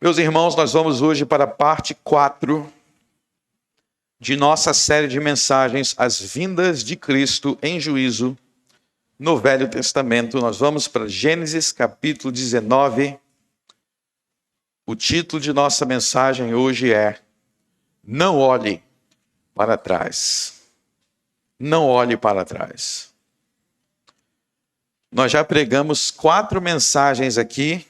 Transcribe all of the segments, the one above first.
Meus irmãos, nós vamos hoje para a parte 4 de nossa série de mensagens, As Vindas de Cristo em Juízo, no Velho Testamento. Nós vamos para Gênesis capítulo 19. O título de nossa mensagem hoje é Não olhe para trás. Não olhe para trás. Nós já pregamos 4 mensagens aqui.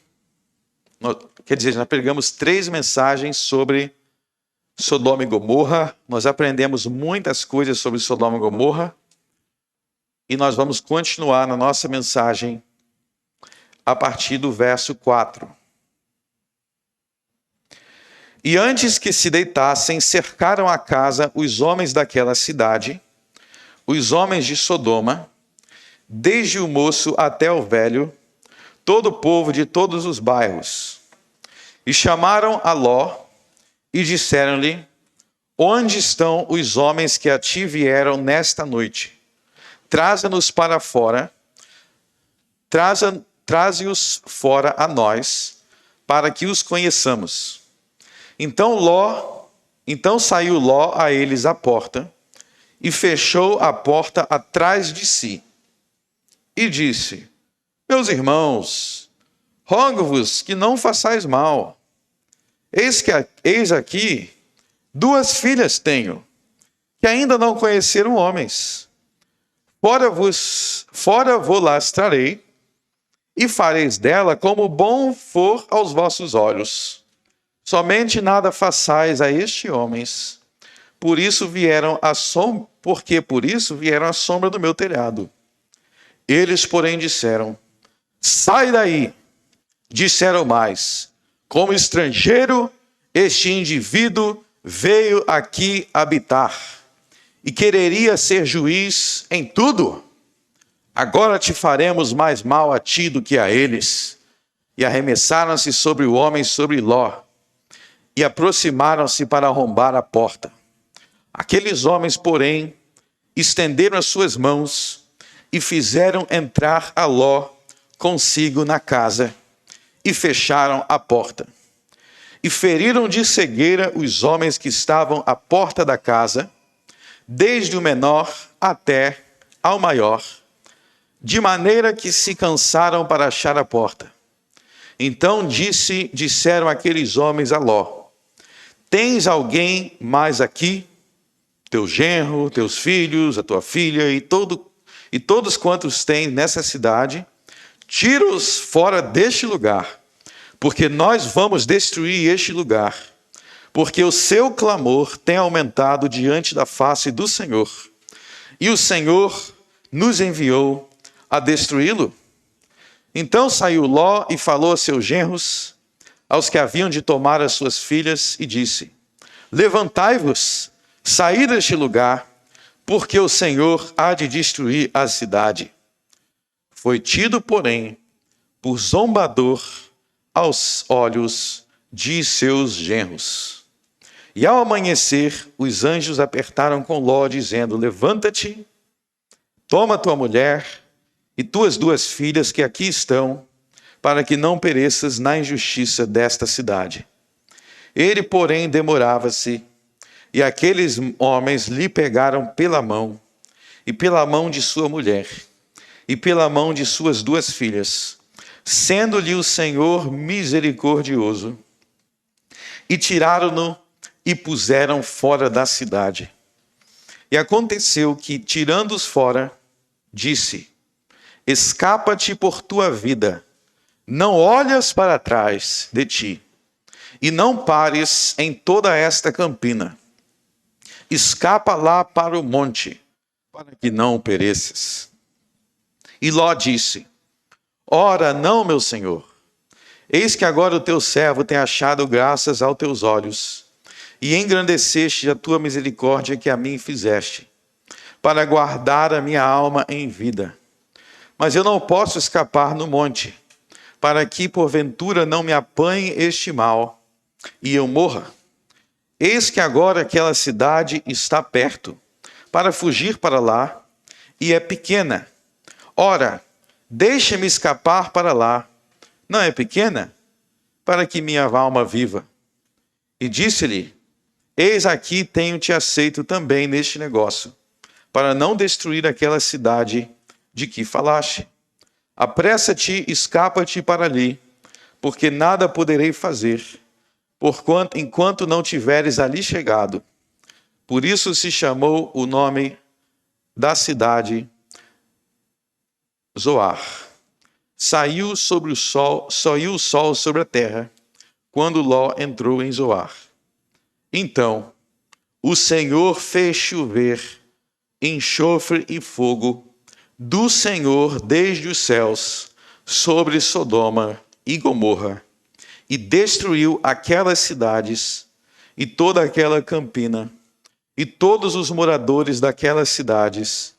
Quer dizer, já pregamos 3 mensagens sobre Sodoma e Gomorra. Nós aprendemos muitas coisas sobre Sodoma e Gomorra. E nós vamos continuar na nossa mensagem a partir do verso 4. E antes que se deitassem, cercaram a casa os homens daquela cidade, os homens de Sodoma, desde o moço até o velho, todo o povo de todos os bairros. E chamaram a Ló e disseram-lhe: Onde estão os homens que a ti vieram nesta noite? Traza-nos para fora, traze-os fora a nós, para que os conheçamos. Então saiu Ló a eles à porta, e fechou a porta atrás de si, e disse: Meus irmãos, rogo-vos que não façais mal. Eis aqui 2 filhas tenho, que ainda não conheceram homens. Fora vou-las trarei, e fareis dela como bom for aos vossos olhos. Somente nada façais a estes homens, porque por isso vieram à sombra do meu telhado. Eles, porém, disseram: Sai daí! Disseram mais: Como estrangeiro, este indivíduo veio aqui habitar, e quereria ser juiz em tudo. Agora te faremos mais mal a ti do que a eles. E arremessaram-se sobre o homem, sobre Ló, e aproximaram-se para arrombar a porta. Aqueles homens, porém, estenderam as suas mãos e fizeram entrar a Ló consigo na casa, e fecharam a porta. E feriram de cegueira os homens que estavam à porta da casa, desde o menor até ao maior, de maneira que se cansaram para achar a porta. Então disseram aqueles homens a Ló: Tens alguém mais aqui? Teu genro, teus filhos, a tua filha e todos quantos tens nessa cidade, tira-os fora deste lugar, porque nós vamos destruir este lugar, porque o seu clamor tem aumentado diante da face do Senhor, e o Senhor nos enviou a destruí-lo. Então saiu Ló e falou a seus genros, aos que haviam de tomar as suas filhas, e disse: Levantai-vos, saí deste lugar, porque o Senhor há de destruir a cidade. Foi tido, porém, por zombador aos olhos de seus genros. E ao amanhecer, os anjos apertaram com Ló, dizendo: Levanta-te, toma tua mulher e tuas 2 filhas que aqui estão, para que não pereças na injustiça desta cidade. Ele, porém, demorava-se, e aqueles homens lhe pegaram pela mão, e pela mão de sua mulher, e pela mão de suas 2 filhas, sendo-lhe o Senhor misericordioso, e tiraram-no e puseram fora da cidade. E aconteceu que, tirando-os fora, disse: Escapa-te por tua vida, não olhas para trás de ti, e não pares em toda esta campina. Escapa lá para o monte, para que não pereças. E Ló disse: Ora, não, meu senhor. Eis que agora o teu servo tem achado graças aos teus olhos, e engrandeceste a tua misericórdia que a mim fizeste, para guardar a minha alma em vida. Mas eu não posso escapar no monte, para que porventura não me apanhe este mal, e eu morra. Eis que agora aquela cidade está perto, para fugir para lá, e é pequena. Ora, deixa-me escapar para lá. Não é pequena? para que minha alma viva. E disse-lhe: eis aqui tenho-te aceito também neste negócio, para não destruir aquela cidade de que falaste. Apressa-te, escapa-te para ali, porque nada poderei fazer, enquanto não tiveres ali chegado. Por isso se chamou o nome da cidade Zoar. Saiu o sol sobre a terra, quando Ló entrou em Zoar. Então o Senhor fez chover enxofre e fogo do Senhor desde os céus sobre Sodoma e Gomorra, e destruiu aquelas cidades e toda aquela campina, e todos os moradores daquelas cidades,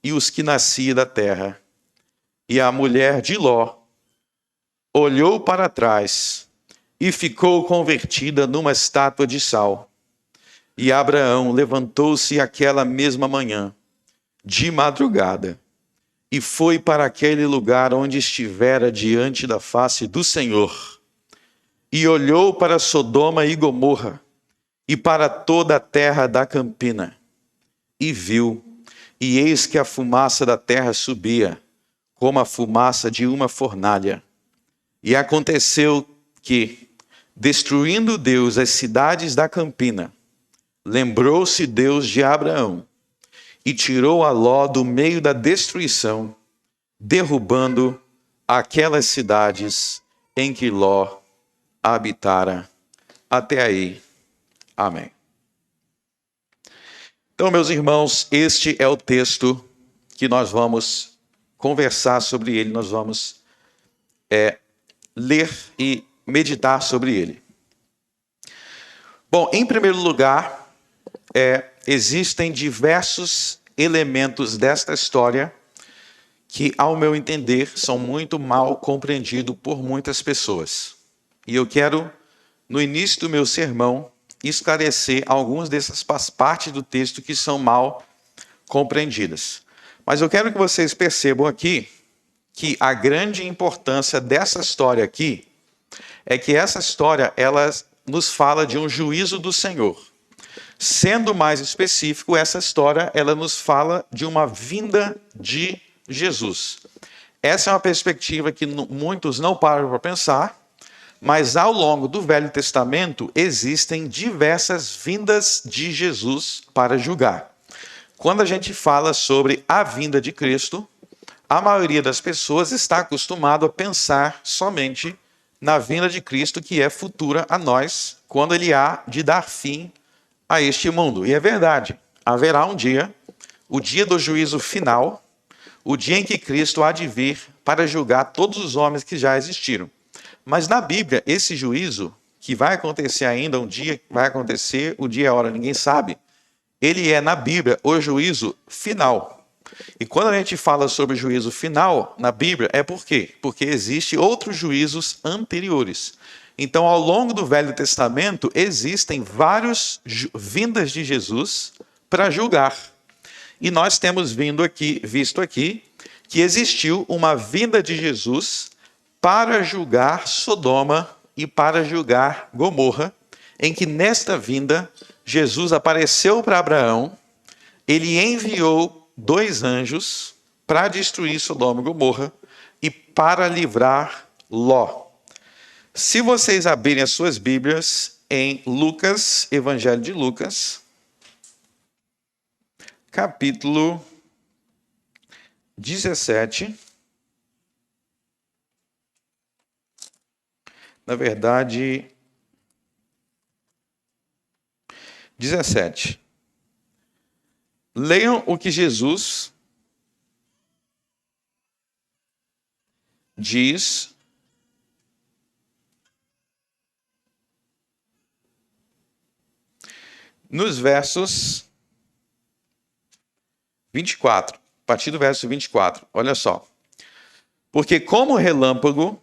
e os que nasciam da terra. E a mulher de Ló olhou para trás e ficou convertida numa estátua de sal. E Abraão levantou-se aquela mesma manhã, de madrugada, e foi para aquele lugar onde estivera diante da face do Senhor. E olhou para Sodoma e Gomorra, e para toda a terra da campina, e viu, e eis que a fumaça da terra subia, como a fumaça de uma fornalha. E aconteceu que, destruindo Deus as cidades da campina, lembrou-se Deus de Abraão, e tirou a Ló do meio da destruição, derrubando aquelas cidades em que Ló habitara. Até aí. Amém. Então, meus irmãos, este é o texto que nós vamos conversar sobre ele, nós vamos ler e meditar sobre ele. Bom, em primeiro lugar, existem diversos elementos desta história que, ao meu entender, são muito mal compreendidos por muitas pessoas. E eu quero, no início do meu sermão, esclarecer algumas dessas partes do texto que são mal compreendidas. Mas eu quero que vocês percebam aqui que a grande importância dessa história aqui é que essa história, ela nos fala de um juízo do Senhor. Sendo mais específico, essa história, ela nos fala de uma vinda de Jesus. Essa é uma perspectiva que muitos não param para pensar, mas ao longo do Velho Testamento existem diversas vindas de Jesus para julgar. Quando a gente fala sobre a vinda de Cristo, a maioria das pessoas está acostumado a pensar somente na vinda de Cristo, que é futura a nós, quando ele há de dar fim a este mundo. E é verdade, haverá um dia, o dia do juízo final, o dia em que Cristo há de vir para julgar todos os homens que já existiram. Mas na Bíblia, esse juízo, que vai acontecer ainda um dia, vai acontecer, o dia e a hora ninguém sabe, ele é na Bíblia o juízo final. E quando a gente fala sobre o juízo final na Bíblia, é por quê? Porque existem outros juízos anteriores. Então, ao longo do Velho Testamento, existem várias vindas de Jesus para julgar. E nós temos visto aqui que existiu uma vinda de Jesus para julgar Sodoma e para julgar Gomorra, em que nesta vinda Jesus apareceu para Abraão, ele enviou 2 anjos para destruir Sodoma e Gomorra e para livrar Ló. Se vocês abrirem as suas Bíblias em Lucas, Evangelho de Lucas, capítulo 17. Na verdade, 17. Leiam o que Jesus diz nos versos 24, a partir do verso 24. Olha só. Porque como relâmpago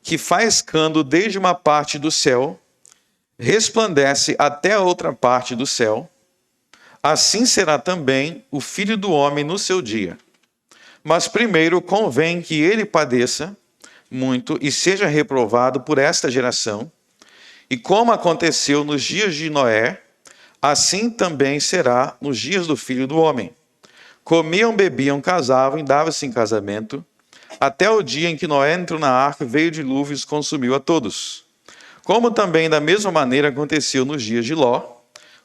que faiscando desde uma parte do céu, resplandece até a outra parte do céu, assim será também o Filho do Homem no seu dia. Mas primeiro convém que ele padeça, muito e seja reprovado por esta geração. E como aconteceu nos dias de Noé, assim também será nos dias do Filho do Homem. Comiam, bebiam, casavam e davam-se em casamento, até o dia em que Noé entrou na arca, veio o dilúvio e os consumiu a todos. Como também da mesma maneira aconteceu nos dias de Ló,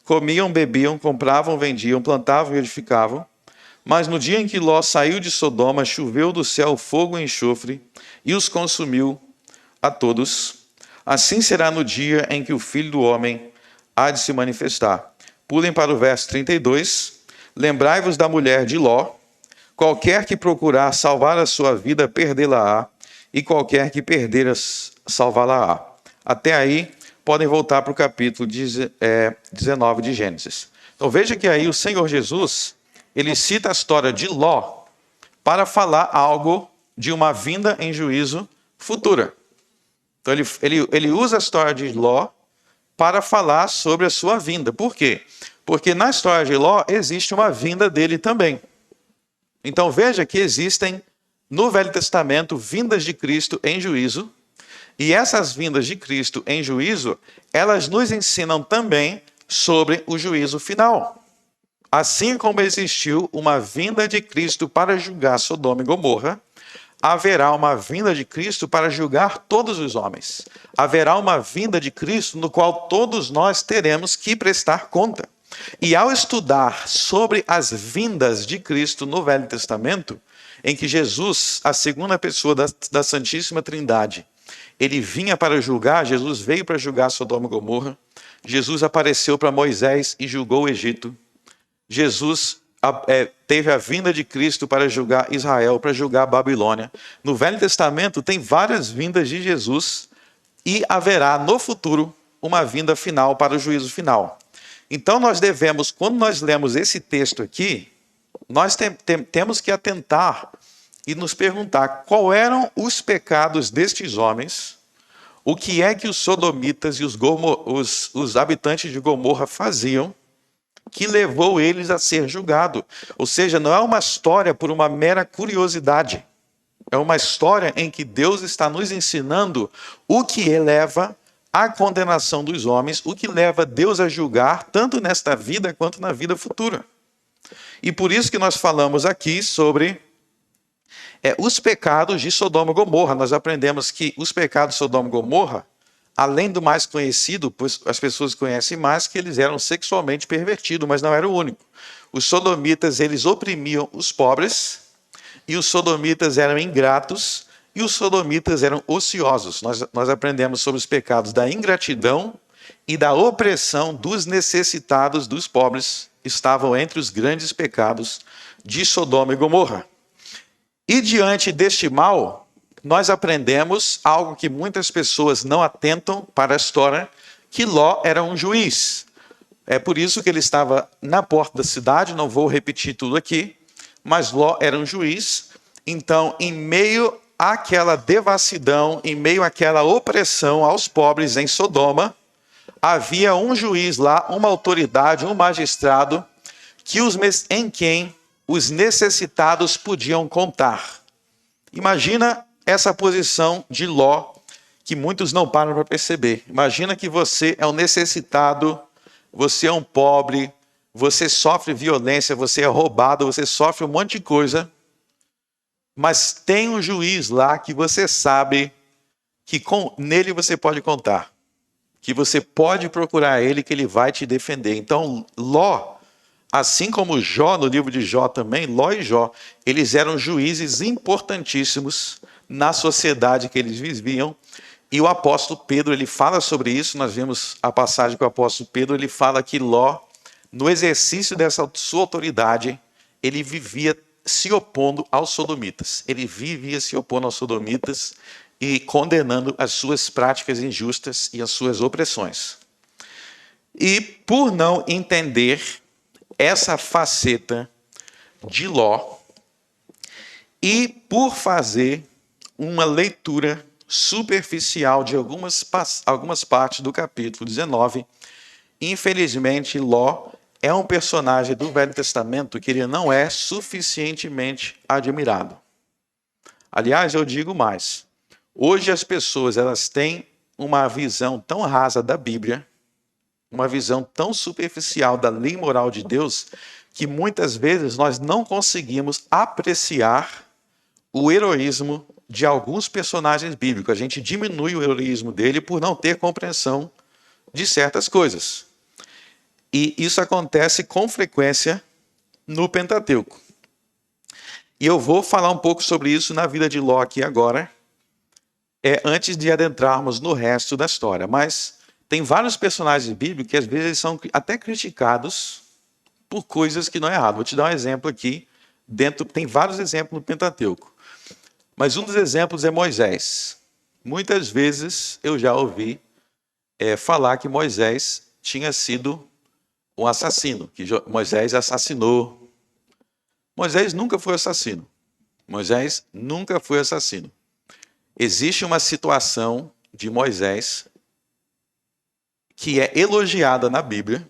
comiam, bebiam, compravam, vendiam, plantavam e edificavam. Mas no dia em que Ló saiu de Sodoma, choveu do céu fogo e enxofre e os consumiu a todos. Assim será no dia em que o Filho do Homem há de se manifestar. Pulem para o verso 32. Lembrai-vos da mulher de Ló. Qualquer que procurar salvar a sua vida, perdê-la-á, e qualquer que perder, salvá-la-á. Até aí, podem voltar para o capítulo 19 de Gênesis. Então veja que aí o Senhor Jesus, ele cita a história de Ló para falar algo de uma vinda em juízo futura. Então ele usa a história de Ló para falar sobre a sua vinda. Por quê? Porque na história de Ló existe uma vinda dele também. Então veja que existem no Velho Testamento vindas de Cristo em juízo, e essas vindas de Cristo em juízo, elas nos ensinam também sobre o juízo final. Assim como existiu uma vinda de Cristo para julgar Sodoma e Gomorra, haverá uma vinda de Cristo para julgar todos os homens. Haverá uma vinda de Cristo no qual todos nós teremos que prestar conta. E ao estudar sobre as vindas de Cristo no Velho Testamento, em que Jesus, a segunda pessoa da Santíssima Trindade, ele vinha para julgar, Jesus veio para julgar Sodoma e Gomorra, Jesus apareceu para Moisés e julgou o Egito, Jesus teve a vinda de Cristo para julgar Israel, para julgar a Babilônia. No Velho Testamento tem várias vindas de Jesus e haverá no futuro uma vinda final para o juízo final. Então nós devemos, quando nós lemos esse texto aqui, nós temos que atentar e nos perguntar qual eram os pecados destes homens, o que é que os sodomitas e os habitantes de Gomorra faziam que levou eles a ser julgados. Ou seja, não é uma história por uma mera curiosidade. É uma história em que Deus está nos ensinando o que eleva à condenação dos homens, o que leva Deus a julgar tanto nesta vida quanto na vida futura. E por isso que nós falamos aqui sobre os pecados de Sodoma e Gomorra. Nós aprendemos que os pecados de Sodoma e Gomorra, além do mais conhecido, pois as pessoas conhecem mais, que eles eram sexualmente pervertidos, mas não era o único. Os sodomitas, eles oprimiam os pobres, e os sodomitas eram ingratos, e os sodomitas eram ociosos. Nós aprendemos sobre os pecados da ingratidão e da opressão dos necessitados, dos pobres, estavam entre os grandes pecados de Sodoma e Gomorra. E diante deste mal, nós aprendemos algo que muitas pessoas não atentam para a história, que Ló era um juiz. É por isso que ele estava na porta da cidade, não vou repetir tudo aqui, mas Ló era um juiz. Então, em meio àquela devassidão, em meio àquela opressão aos pobres em Sodoma, havia um juiz lá, uma autoridade, um magistrado, em quem os necessitados podiam contar. Imagina essa posição de Ló, que muitos não param para perceber. Imagina que você é um necessitado, você é um pobre, você sofre violência, você é roubado, você sofre um monte de coisa, mas tem um juiz lá que você sabe que nele você pode contar, que você pode procurar ele, que ele vai te defender. Então, Ló, assim como Jó, no livro de Jó também, Ló e Jó, eles eram juízes importantíssimos na sociedade que eles viviam. E o apóstolo Pedro, ele fala sobre isso. Nós vimos a passagem que o apóstolo Pedro, ele fala que Ló, no exercício dessa sua autoridade, ele vivia se opondo aos sodomitas. Ele vivia se opondo aos sodomitas e condenando as suas práticas injustas e as suas opressões. E por não entender essa faceta de Ló, e por fazer uma leitura superficial de algumas partes do capítulo 19, infelizmente Ló é um personagem do Velho Testamento que ele não é suficientemente admirado. Aliás, eu digo mais, Hoje as pessoas elas têm uma visão tão rasa da Bíblia, uma visão tão superficial da lei moral de Deus, que muitas vezes nós não conseguimos apreciar o heroísmo de alguns personagens bíblicos. A gente diminui o heroísmo dele por não ter compreensão de certas coisas. E isso acontece com frequência no Pentateuco. E eu vou falar um pouco sobre isso na vida de Ló aqui agora, antes de adentrarmos no resto da história. Mas tem vários personagens bíblicos que às vezes são até criticados por coisas que não é errado. Vou te dar um exemplo aqui. Tem vários exemplos no Pentateuco. Mas um dos exemplos é Moisés. Muitas vezes eu já ouvi falar que Moisés tinha sido um assassino, que Moisés assassinou. Moisés nunca foi assassino. Moisés nunca foi assassino. Existe uma situação de Moisés que é elogiada na Bíblia,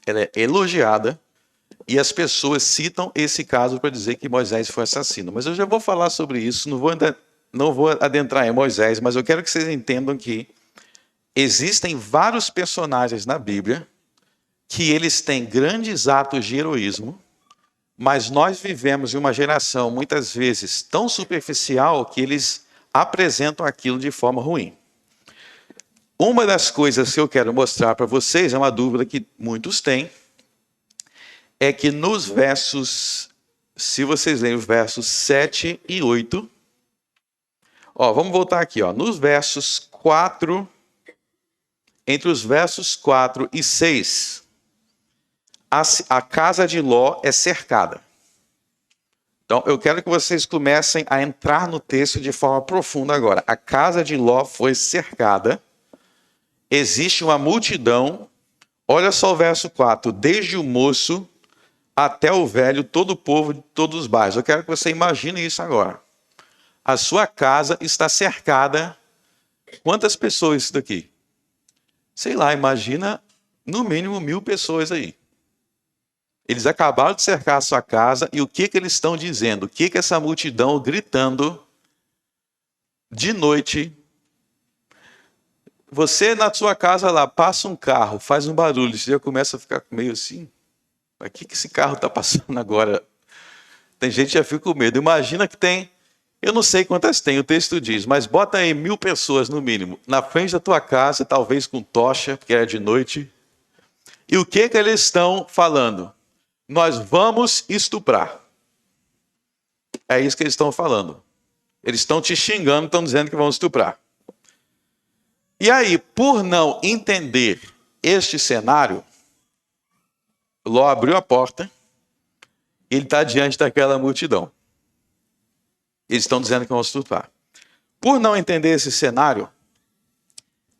ela é elogiada, e as pessoas citam esse caso para dizer que Moisés foi assassino. Mas eu já vou falar sobre isso, não vou adentrar em Moisés, mas eu quero que vocês entendam que existem vários personagens na Bíblia que eles têm grandes atos de heroísmo, mas nós vivemos em uma geração, muitas vezes, tão superficial que eles apresentam aquilo de forma ruim. Uma das coisas que eu quero mostrar para vocês, é uma dúvida que muitos têm, é que nos versos, se vocês lerem os versos 7 e 8, vamos voltar aqui, nos versos 4, entre os versos 4 e 6, a casa de Ló é cercada. Então, eu quero que vocês comecem a entrar no texto de forma profunda agora. A casa de Ló foi cercada, existe uma multidão, olha só o verso 4, desde o moço até o velho, todo o povo de todos os bairros. Eu quero que você imagine isso agora. A sua casa está cercada. Quantas pessoas isso daqui? Sei lá, imagina no mínimo 1000 pessoas aí. Eles acabaram de cercar a sua casa e o que eles estão dizendo? O que essa multidão gritando de noite? Você na sua casa lá, passa um carro, faz um barulho, você já começa a ficar meio assim. O que esse carro está passando agora? Tem gente que já fica com medo. Imagina que tem, eu não sei quantas tem, o texto diz, mas bota aí 1000 pessoas no mínimo, na frente da tua casa, talvez com tocha, porque era de noite. E o que eles estão falando? Nós vamos estuprar. É isso que eles estão falando. Eles estão te xingando, estão dizendo que vão estuprar. E aí, por não entender este cenário, Ló abriu a porta, ele está diante daquela multidão. Eles estão dizendo que vão estuprar. Por não entender esse cenário,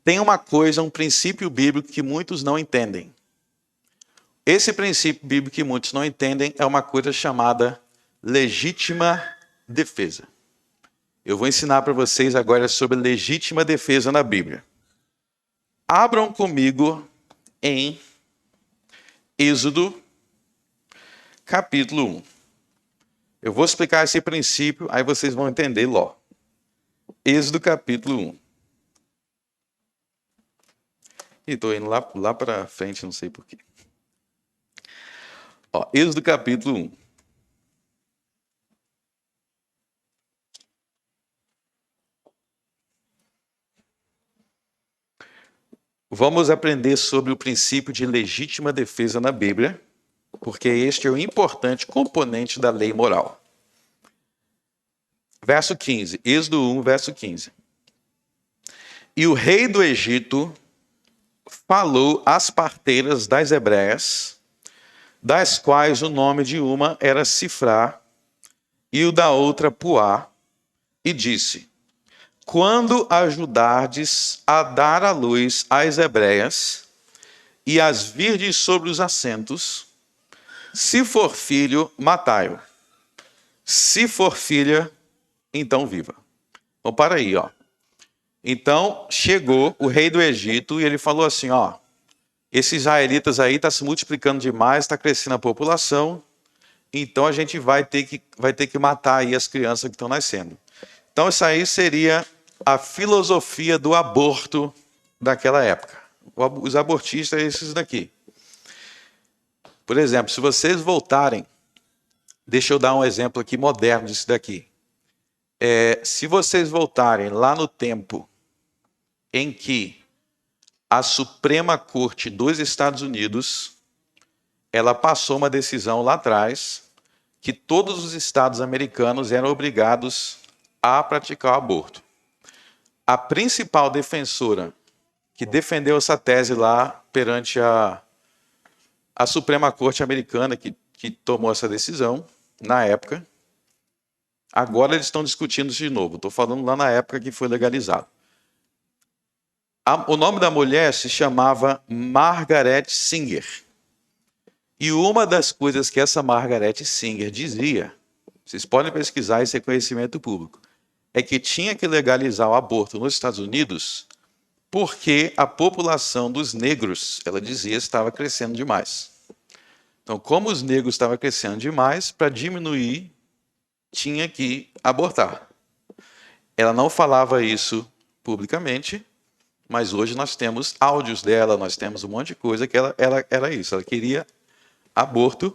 tem uma coisa, um princípio bíblico que muitos não entendem. Esse princípio bíblico que muitos não entendem é uma coisa chamada legítima defesa. Eu vou ensinar para vocês agora sobre legítima defesa na Bíblia. Abram comigo em Êxodo, capítulo 1. Eu vou explicar esse princípio, aí vocês vão entender Ló. Êxodo, capítulo 1. E estou indo lá para frente, não sei porquê. Êxodo, capítulo 1. Vamos aprender sobre o princípio de legítima defesa na Bíblia, porque este é o importante componente da lei moral. Verso 15, Êxodo 1, verso 15. E o rei do Egito falou às parteiras das hebreias, das quais o nome de uma era Sifrá e o da outra Puá, e disse: quando ajudardes a dar à luz às hebreias e as virdes sobre os assentos, se for filho, matai-o. Se for filha, então viva. Então, para aí, Então, chegou o rei do Egito e ele falou assim, esses israelitas aí estão se multiplicando demais, está crescendo a população, então a gente vai ter que matar aí as crianças que estão nascendo. Então, isso aí seria a filosofia do aborto daquela época. Os abortistas, esses daqui. Por exemplo, se vocês voltarem, deixa eu dar um exemplo aqui moderno disso daqui. Se vocês voltarem lá no tempo em que a Suprema Corte dos Estados Unidos, ela passou uma decisão lá atrás que todos os estados americanos eram obrigados a praticar o aborto. A principal defensora que defendeu essa tese lá perante a Suprema Corte americana, que tomou essa decisão na época, agora eles estão discutindo isso de novo. Estou falando lá na época que foi legalizado. O nome da mulher se chamava Margaret Sanger. E uma das coisas que essa Margaret Sanger dizia, vocês podem pesquisar, esse é conhecimento público, é que tinha que legalizar o aborto nos Estados Unidos porque a população dos negros, ela dizia, estava crescendo demais. Então, como os negros estavam crescendo demais, para diminuir, tinha que abortar. Ela não falava isso publicamente, mas hoje nós temos áudios dela, nós temos um monte de coisa que ela era isso. Ela queria aborto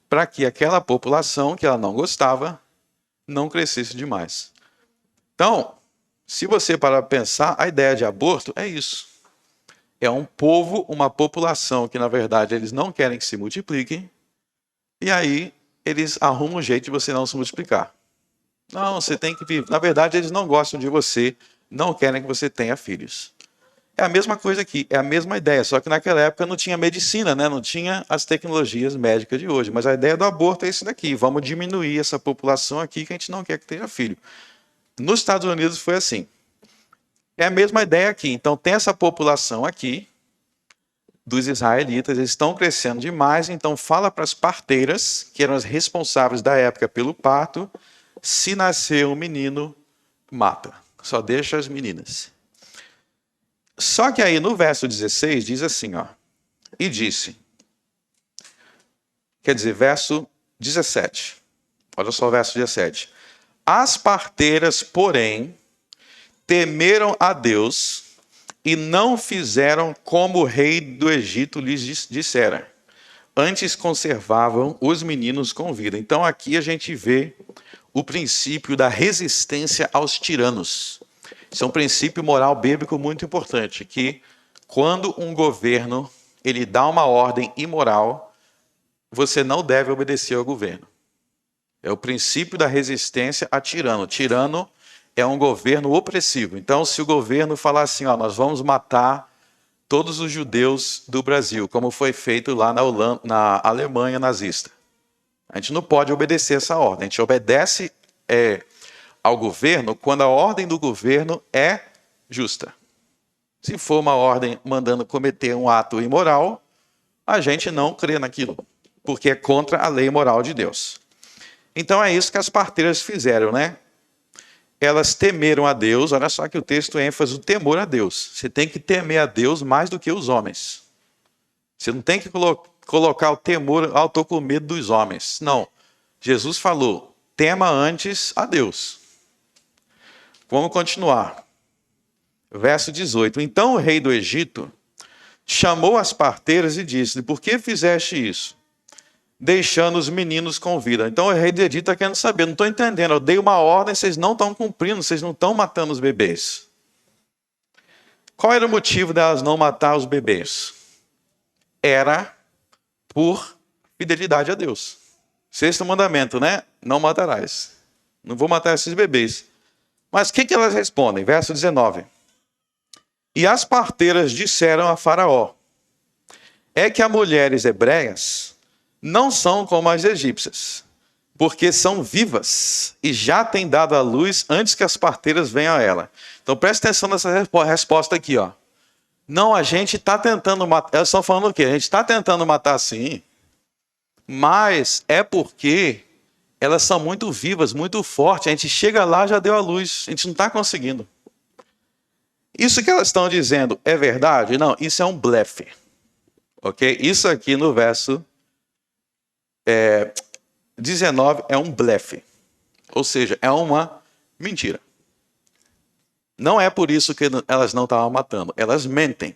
para que aquela população que ela não gostava não crescesse demais. Então, se você parar para pensar, a ideia de aborto é isso. É um povo, uma população que, na verdade, eles não querem que se multipliquem, e aí eles arrumam um jeito de você não se multiplicar. Não, você tem que viver. Na verdade, eles não gostam de você, não querem que você tenha filhos. É a mesma coisa aqui, é a mesma ideia, só que naquela época não tinha medicina, né? Não tinha as tecnologias médicas de hoje. Mas a ideia do aborto é isso daqui, vamos diminuir essa população aqui que a gente não quer que tenha filho. Nos Estados Unidos foi assim. É a mesma ideia aqui. Então tem essa população aqui, dos israelitas, eles estão crescendo demais, então fala para as parteiras, que eram as responsáveis da época pelo parto, se nascer um menino, mata. Só deixa as meninas. Só que aí no verso 16 diz assim, ó, e disse, quer dizer, verso 17, olha só o verso 17. As parteiras, porém, temeram a Deus e não fizeram como o rei do Egito lhes dissera. Antes conservavam os meninos com vida. Então aqui a gente vê o princípio da resistência aos tiranos. Isso é um princípio moral bíblico muito importante, que quando um governo ele dá uma ordem imoral, você não deve obedecer ao governo. É o princípio da resistência a tirano. Tirano é um governo opressivo. Então, se o governo falar assim, ó, nós vamos matar todos os judeus do Brasil, como foi feito lá na Alemanha nazista, a gente não pode obedecer essa ordem. A gente obedece ao governo quando a ordem do governo é justa. Se for uma ordem mandando cometer um ato imoral, a gente não crê naquilo, porque é contra a lei moral de Deus. Então é isso que as parteiras fizeram, né? Elas temeram a Deus, olha só que o texto ênfase o temor a Deus. Você tem que temer a Deus mais do que os homens. Você não tem que colocar o temor, eu estou com medo dos homens. Não. Jesus falou, tema antes a Deus. Vamos continuar. Verso 18. Então o rei do Egito chamou as parteiras e disse, por que fizeste isso? Deixando os meninos com vida. Então o rei do Egito está querendo saber, não estou entendendo, eu dei uma ordem, vocês não estão cumprindo, vocês não estão matando os bebês. Qual era o motivo delas não matar os bebês? Era por fidelidade a Deus. Sexto mandamento, né? Não matarás. Não vou matar esses bebês. Mas o que elas respondem? Verso 19. E as parteiras disseram a Faraó, é que as mulheres hebreias não são como as egípcias, porque são vivas e já têm dado à luz antes que as parteiras venham a ela. Então presta atenção nessa resposta aqui, ó. Não, a gente está tentando matar. Elas estão falando o quê? A gente está tentando matar sim, mas é porque elas são muito vivas, muito fortes. A gente chega lá, já deu à luz. A gente não está conseguindo. Isso que elas estão dizendo é verdade? Não, isso é um blefe. Ok? Isso aqui no verso 19 é um blefe. Ou seja, é uma mentira. Não é por isso que elas não estavam matando, elas mentem.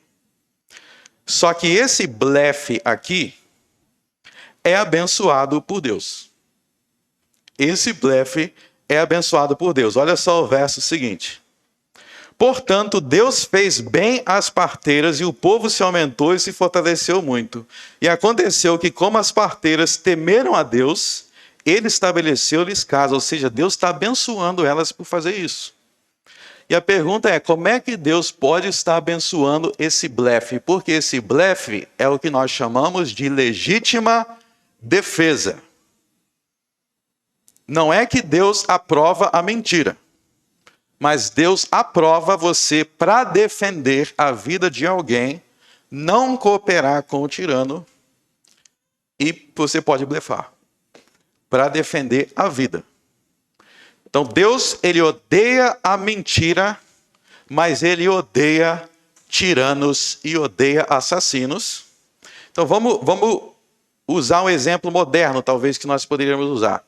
Só que esse blefe aqui é abençoado por Deus. Esse blefe é abençoado por Deus. Olha só o verso seguinte. Portanto, Deus fez bem às parteiras e o povo se aumentou e se fortaleceu muito. E aconteceu que, como as parteiras temeram a Deus, ele estabeleceu-lhes casa. Ou seja, Deus está abençoando elas por fazer isso. E a pergunta é, como é que Deus pode estar abençoando esse blefe? Porque esse blefe é o que nós chamamos de legítima defesa. Não é que Deus aprova a mentira, mas Deus aprova você para defender a vida de alguém, não cooperar com o tirano, e você pode blefar para defender a vida. Então Deus, ele odeia a mentira, mas ele odeia tiranos e odeia assassinos. Então vamos usar um exemplo moderno, talvez, que nós poderíamos usar.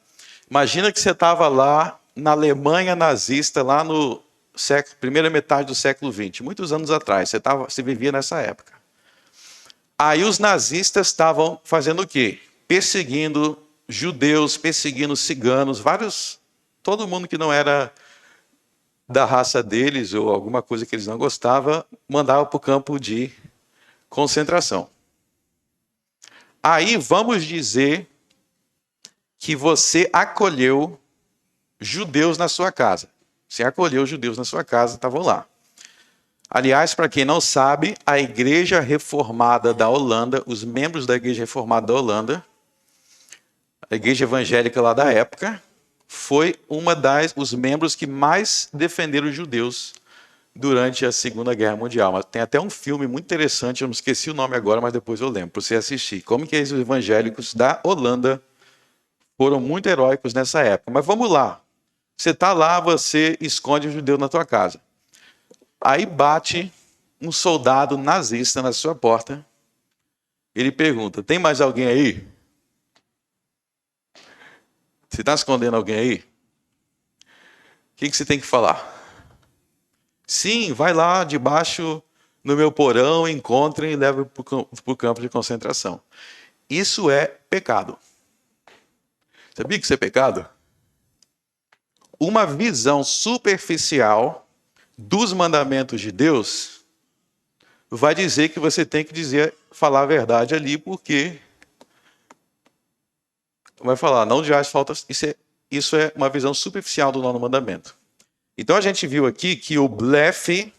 Imagina que você estava lá na Alemanha nazista, lá no primeira metade do século XX, muitos anos atrás, você vivia nessa época. Aí os nazistas estavam fazendo o quê? Perseguindo judeus, perseguindo ciganos, todo mundo que não era da raça deles ou alguma coisa que eles não gostavam, mandava para o campo de concentração. Aí vamos dizer que você acolheu judeus na sua casa. Você acolheu judeus na sua casa, estavam lá. Aliás, para quem não sabe, a Igreja Reformada da Holanda, os membros da Igreja Reformada da Holanda, a Igreja Evangélica lá da época, foi os membros que mais defenderam os judeus durante a Segunda Guerra Mundial. Mas tem até um filme muito interessante, eu não esqueci o nome agora, mas depois eu lembro, para você assistir. Como que os evangélicos da Holanda foram muito heróicos nessa época. Mas vamos lá. Você está lá, você esconde o judeu na tua casa. Aí bate um soldado nazista na sua porta. Ele pergunta, tem mais alguém aí? Você está escondendo alguém aí? O que você tem que falar? Sim, vai lá debaixo no meu porão, encontrem e levem para o campo de concentração. Isso é pecado. Sabia que isso é pecado? Uma visão superficial dos mandamentos de Deus vai dizer que você tem que falar a verdade ali, porque vai falar, não dirás faltas. Isso é uma visão superficial do nono mandamento. Então a gente viu aqui que o blefe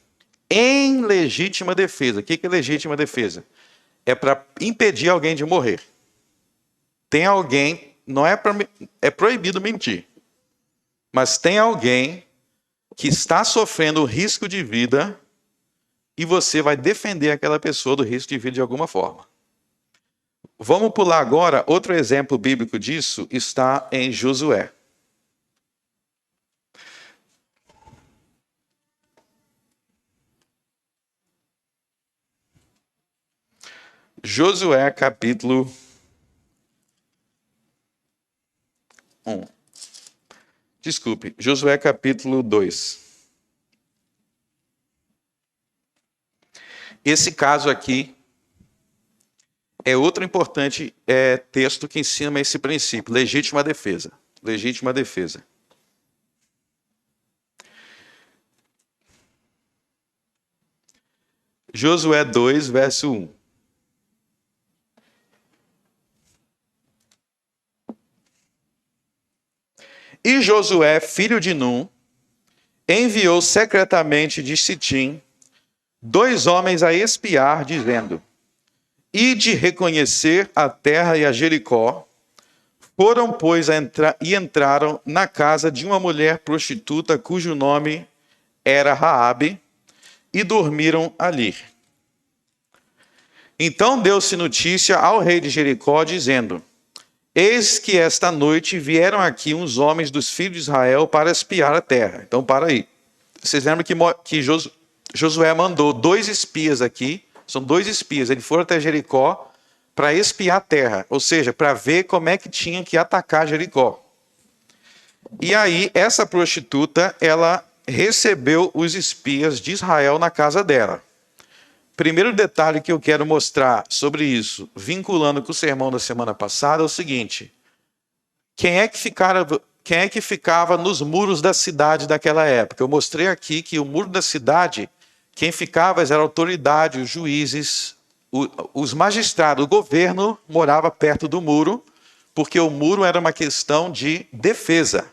em legítima defesa. O que é legítima defesa? É para impedir alguém de morrer. Tem alguém, é proibido mentir, mas tem alguém que está sofrendo risco de vida e você vai defender aquela pessoa do risco de vida de alguma forma. Vamos pular agora, outro exemplo bíblico disso está em Josué. Josué capítulo 1. Desculpe, Josué capítulo 2. Esse caso aqui é outro importante texto que ensina esse princípio, legítima defesa. Legítima defesa. Josué 2, verso 1. E Josué, filho de Num, enviou secretamente de Sitim 2 homens a espiar, dizendo, ide reconhecer a terra e a Jericó. Foram, pois, e entraram na casa de uma mulher prostituta, cujo nome era Raabe, e dormiram ali. Então deu-se notícia ao rei de Jericó, dizendo, eis que esta noite vieram aqui uns homens dos filhos de Israel para espiar a terra. Então, para aí. Vocês lembram que Josué mandou 2 espias aqui, são 2 espias, eles foram até Jericó para espiar a terra, ou seja, para ver como é que tinha que atacar Jericó. E aí, essa prostituta, ela recebeu os espias de Israel na casa dela. Primeiro detalhe que eu quero mostrar sobre isso, vinculando com o sermão da semana passada, é o seguinte: quem é que ficava nos muros da cidade daquela época? Eu mostrei aqui que o muro da cidade, quem ficava era a autoridade, os juízes, os magistrados, o governo morava perto do muro, porque o muro era uma questão de defesa.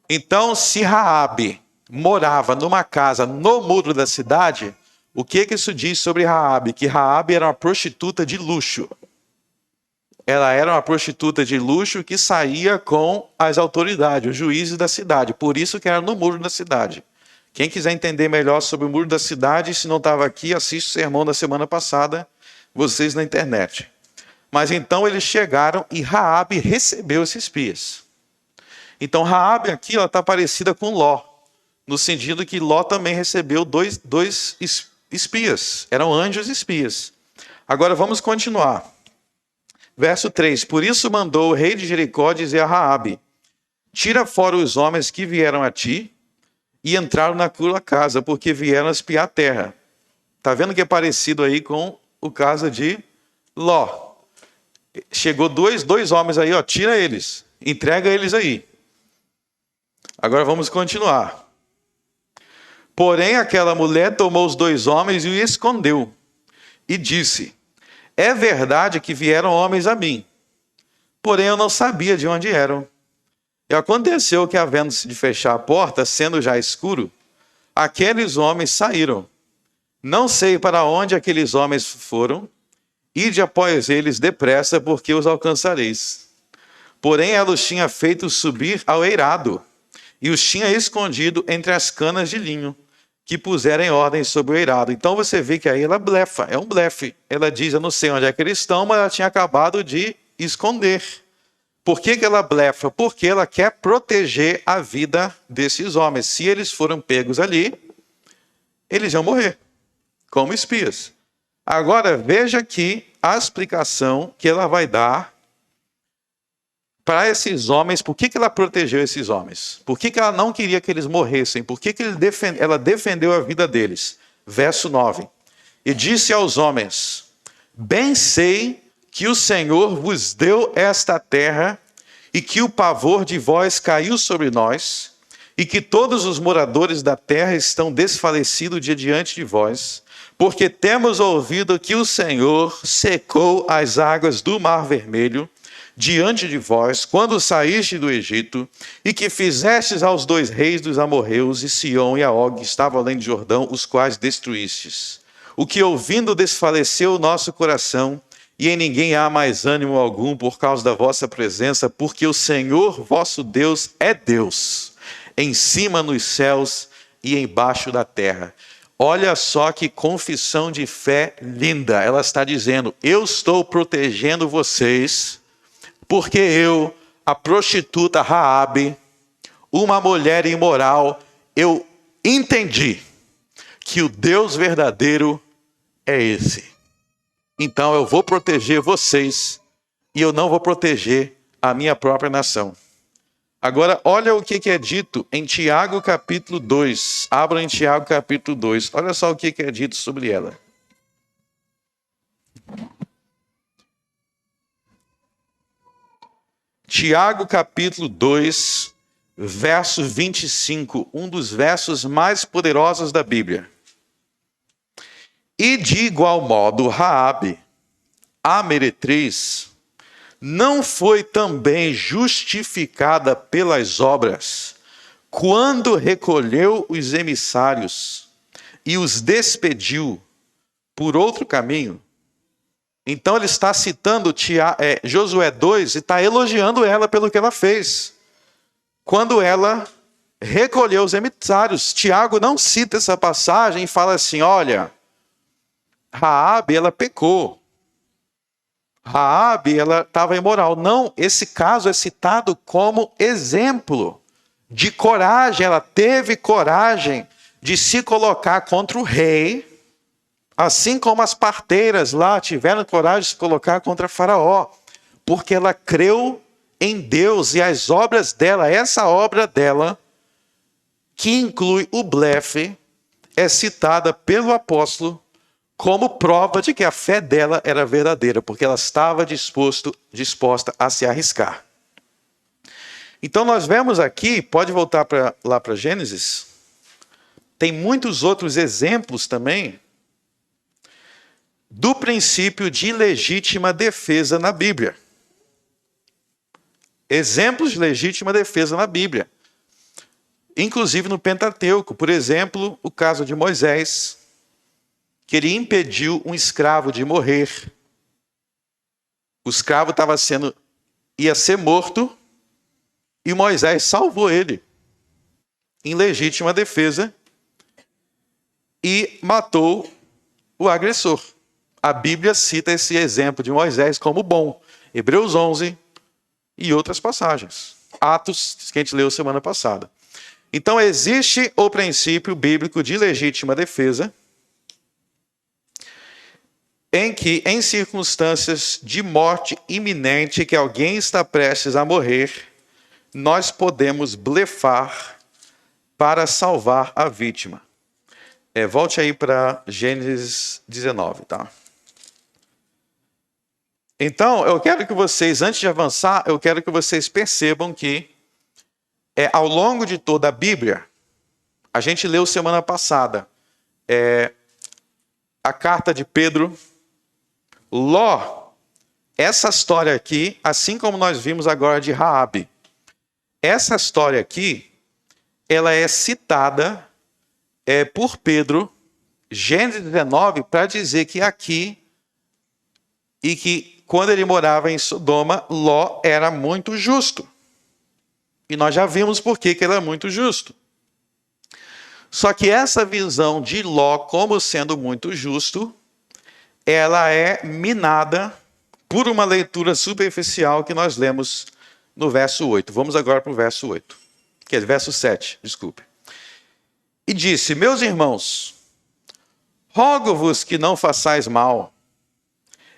Então, se Raabe morava numa casa no muro da cidade, o que isso diz sobre Raabe? Que Raabe era uma prostituta de luxo. Ela era uma prostituta de luxo que saía com as autoridades, os juízes da cidade. Por isso que era no muro da cidade. Quem quiser entender melhor sobre o muro da cidade, se não estava aqui, assiste o sermão da semana passada, vocês na internet. Mas então eles chegaram e Raabe recebeu esses espias. Então Raabe aqui está parecida com Ló, no sentido que Ló também recebeu dois espias. Eram anjos espias. Agora vamos continuar. Verso 3. Por isso mandou o rei de Jericó dizer a Raabe: tira fora os homens que vieram a ti e entraram na tua casa, porque vieram espiar a terra. Está vendo que é parecido aí com o caso de Ló. Chegou dois homens aí, ó, tira eles, entrega eles aí. Agora vamos continuar. Porém, aquela mulher tomou os 2 homens e os escondeu, e disse: é verdade que vieram homens a mim, porém eu não sabia de onde eram. E aconteceu que, havendo-se de fechar a porta, sendo já escuro, aqueles homens saíram. Não sei para onde aqueles homens foram, ide após eles depressa, porque os alcançareis. Porém ela os tinha feito subir ao eirado, e os tinha escondido entre as canas de linho, que puseram em ordem sobre o eirado. Então você vê que aí ela blefa, é um blefe. Ela diz: eu não sei onde é que eles estão, mas ela tinha acabado de esconder. Por que ela blefa? Porque ela quer proteger a vida desses homens. Se eles foram pegos ali, eles vão morrer, como espias. Agora veja aqui a explicação que ela vai dar para esses homens. Por que ela protegeu esses homens? Por que ela não queria que eles morressem? Por que ela defendeu a vida deles? Verso 9. E disse aos homens: bem sei que o Senhor vos deu esta terra, e que o pavor de vós caiu sobre nós, e que todos os moradores da terra estão desfalecidos diante de vós, porque temos ouvido que o Senhor secou as águas do Mar Vermelho diante de vós, quando saíste do Egito, e que fizestes aos 2 reis dos amorreus, e Sião e Og, que estavam além de Jordão, os quais destruístes. O que ouvindo desfaleceu o nosso coração, e em ninguém há mais ânimo algum por causa da vossa presença, porque o Senhor vosso Deus é Deus, em cima nos céus e embaixo da terra. Olha só que confissão de fé linda. Ela está dizendo: eu estou protegendo vocês, porque eu, a prostituta Raabe, uma mulher imoral, eu entendi que o Deus verdadeiro é esse. Então eu vou proteger vocês e eu não vou proteger a minha própria nação. Agora, olha o que é dito em Tiago capítulo 2. Abra em Tiago capítulo 2. Olha só o que é dito sobre ela. Tiago capítulo 2, verso 25. Um dos versos mais poderosos da Bíblia. E de igual modo, Raabe, a meretriz, não foi também justificada pelas obras, quando recolheu os emissários e os despediu por outro caminho? Então ele está citando Josué 2 e está elogiando ela pelo que ela fez. Quando ela recolheu os emissários, Tiago não cita essa passagem e fala assim: olha, Raabe, ela pecou. Raabe, ela estava imoral. Não, esse caso é citado como exemplo de coragem. Ela teve coragem de se colocar contra o rei, assim como as parteiras lá tiveram coragem de se colocar contra Faraó, porque ela creu em Deus e as obras dela, essa obra dela, que inclui o blefe, é citada pelo apóstolo como prova de que a fé dela era verdadeira, porque ela estava disposta a se arriscar. Então nós vemos aqui, pode voltar lá para Gênesis, tem muitos outros exemplos também do princípio de legítima defesa na Bíblia. Exemplos de legítima defesa na Bíblia. Inclusive no Pentateuco, por exemplo, o caso de Moisés, que ele impediu um escravo de morrer. O escravo ia ser morto e Moisés salvou ele em legítima defesa e matou o agressor. A Bíblia cita esse exemplo de Moisés como bom. Hebreus 11 e outras passagens. Atos, que a gente leu semana passada. Então existe o princípio bíblico de legítima defesa, em que, em circunstâncias de morte iminente, que alguém está prestes a morrer, nós podemos blefar para salvar a vítima. Volte aí para Gênesis 19, tá? Então, eu quero que vocês, antes de avançar, eu quero que vocês percebam que, ao longo de toda a Bíblia, a gente leu semana passada, a carta de Pedro, Ló, essa história aqui, assim como nós vimos agora de Raabe, essa história aqui, ela é citada por Pedro, Gênesis 19, para dizer que aqui, e que quando ele morava em Sodoma, Ló era muito justo. E nós já vimos por que ele era muito justo. Só que essa visão de Ló como sendo muito justo, ela é minada por uma leitura superficial que nós lemos no verso 8. Vamos agora para o verso 8. Que é verso 7, desculpe. E disse: meus irmãos, rogo-vos que não façais mal.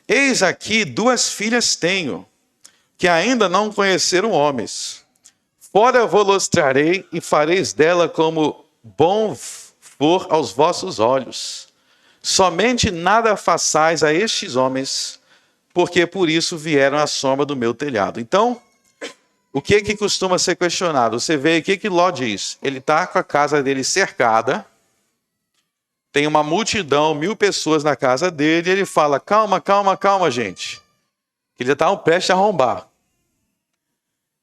Eis aqui 2 filhas tenho, que ainda não conheceram homens. Fora vos trarei e fareis dela como bom for aos vossos olhos. Somente nada façais a estes homens, porque por isso vieram à sombra do meu telhado. Então, o que costuma ser questionado? Você vê aqui que Ló diz, ele está com a casa dele cercada, tem uma multidão, 1000 pessoas na casa dele, e ele fala, calma, calma, calma, gente. Ele já está prestes a arrombar.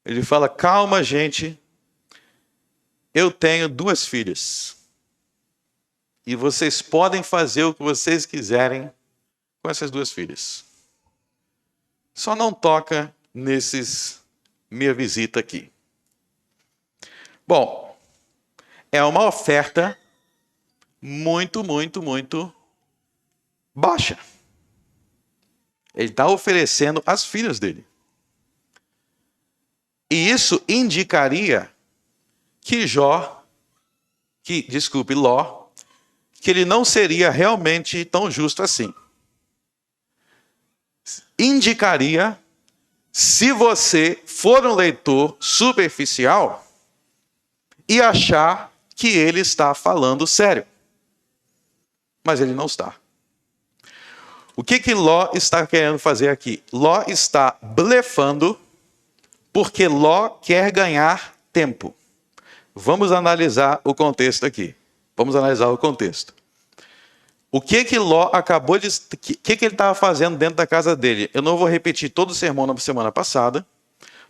Ele fala, calma, gente, eu tenho 2 filhas. E vocês podem fazer o que vocês quiserem com essas 2 filhas. Só não toca minha visita aqui. Bom, é uma oferta muito, muito, muito baixa. Ele está oferecendo as filhas dele. E isso indicaria que Ló, que ele não seria realmente tão justo assim. Indicaria, se você for um leitor superficial e achar que ele está falando sério. Mas ele não está. O que Ló está querendo fazer aqui? Ló está blefando porque Ló quer ganhar tempo. Vamos analisar o contexto aqui. Vamos analisar o contexto. O que Ló acabou de... O que ele estava fazendo dentro da casa dele? Eu não vou repetir todo o sermão na semana passada,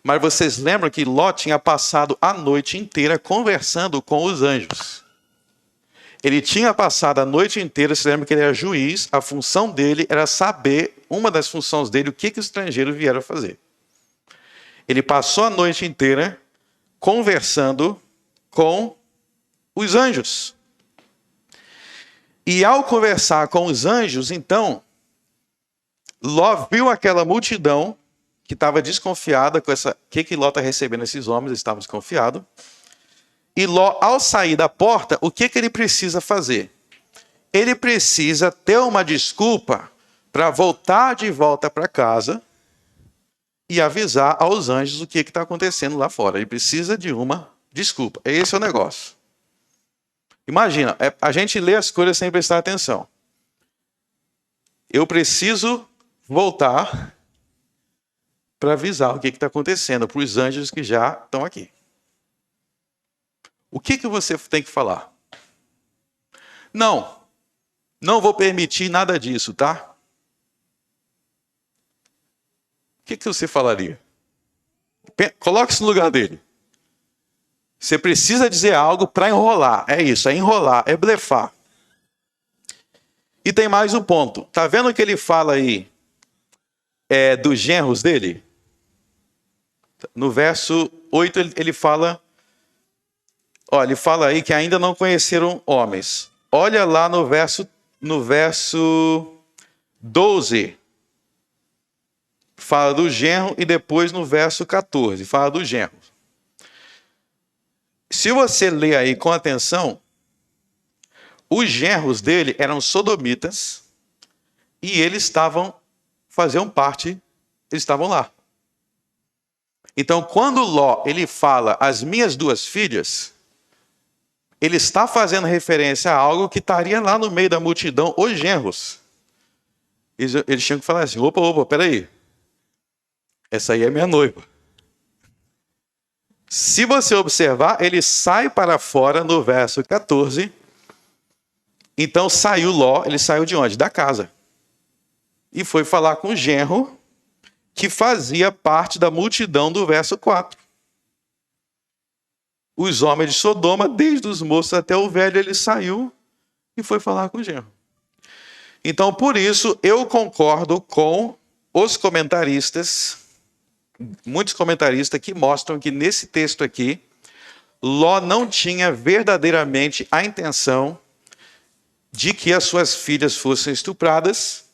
mas vocês lembram que Ló tinha passado a noite inteira conversando com os anjos. Ele tinha passado a noite inteira, você lembra que ele era juiz, a função dele era saber, uma das funções dele, o que os estrangeiros vieram fazer. Ele passou a noite inteira conversando com os anjos. E ao conversar com os anjos, então, Ló viu aquela multidão que estava desconfiada com essa... O que Ló está recebendo esses homens? Eles estavam desconfiados. E Ló, ao sair da porta, o que ele precisa fazer? Ele precisa ter uma desculpa para voltar de volta para casa e avisar aos anjos o que está acontecendo lá fora. Ele precisa de uma desculpa. Esse é o negócio. Imagina, a gente lê as coisas sem prestar atenção. Eu preciso voltar para avisar o que está acontecendo para os anjos que já estão aqui. O que você tem que falar? Não vou permitir nada disso, tá? O que você falaria? Coloque-se no lugar dele. Você precisa dizer algo para enrolar. É isso, é enrolar, é blefar. E tem mais um ponto. Tá vendo que ele fala aí dos genros dele? No verso 8 ele fala... Olha, ele fala aí que ainda não conheceram homens. Olha lá no verso 12. Fala do genro e depois no verso 14 fala do genro. Se você ler aí com atenção, os genros dele eram sodomitas e eles estavam lá. Então, quando Ló ele fala as minhas duas filhas, ele está fazendo referência a algo que estaria lá no meio da multidão, os genros. Eles tinham que falar assim, opa, peraí. Essa aí é minha noiva. Se você observar, ele sai para fora no verso 14. Então saiu Ló, ele saiu de onde? Da casa. E foi falar com o genro, que fazia parte da multidão do verso 4. Os homens de Sodoma, desde os moços até o velho, ele saiu e foi falar com o genro. Então, por isso, eu concordo com os comentaristas, muitos comentaristas que mostram que nesse texto aqui, Ló não tinha verdadeiramente a intenção de que as suas filhas fossem estupradas,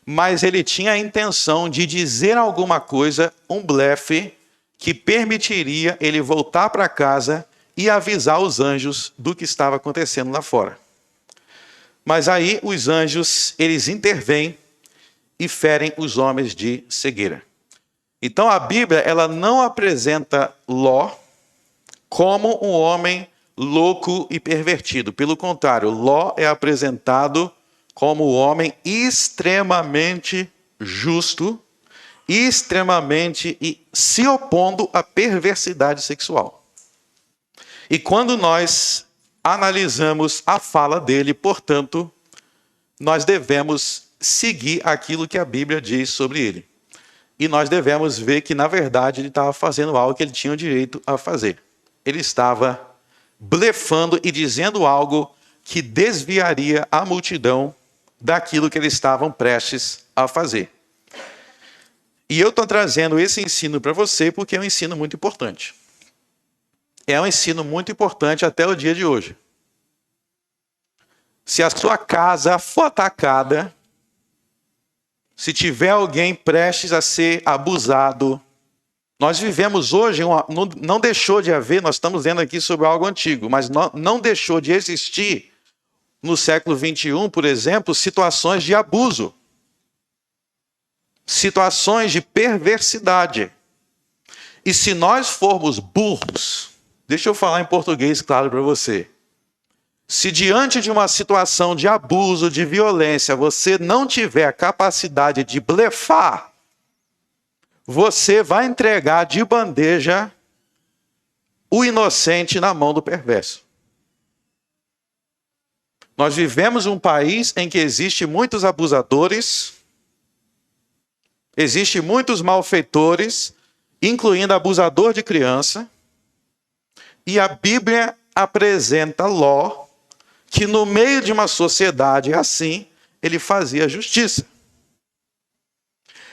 mas ele tinha a intenção de dizer alguma coisa, um blefe, que permitiria ele voltar para casa e avisar os anjos do que estava acontecendo lá fora. Mas aí os anjos, eles intervêm e ferem os homens de cegueira. Então a Bíblia, ela não apresenta Ló como um homem louco e pervertido. Pelo contrário, Ló é apresentado como um homem extremamente justo, extremamente e se opondo à perversidade sexual. E quando nós analisamos a fala dele, portanto, nós devemos seguir aquilo que a Bíblia diz sobre ele. E nós devemos ver que, na verdade, ele estava fazendo algo que ele tinha o direito a fazer. Ele estava blefando e dizendo algo que desviaria a multidão daquilo que eles estavam prestes a fazer. E eu estou trazendo esse ensino para você porque é um ensino muito importante. É um ensino muito importante até o dia de hoje. Se a sua casa for atacada, se tiver alguém prestes a ser abusado, nós vivemos hoje, não deixou de haver, nós estamos lendo aqui sobre algo antigo, mas não deixou de existir no século XXI, por exemplo, situações de abuso. Situações de perversidade. E se nós formos burros, deixa eu falar em português claro para você. Se diante de uma situação de abuso, de violência, você não tiver a capacidade de blefar, você vai entregar de bandeja o inocente na mão do perverso. Nós vivemos um país em que existe muitos abusadores, existe muitos malfeitores, incluindo abusador de criança, e a Bíblia apresenta Ló, que no meio de uma sociedade assim, ele fazia justiça.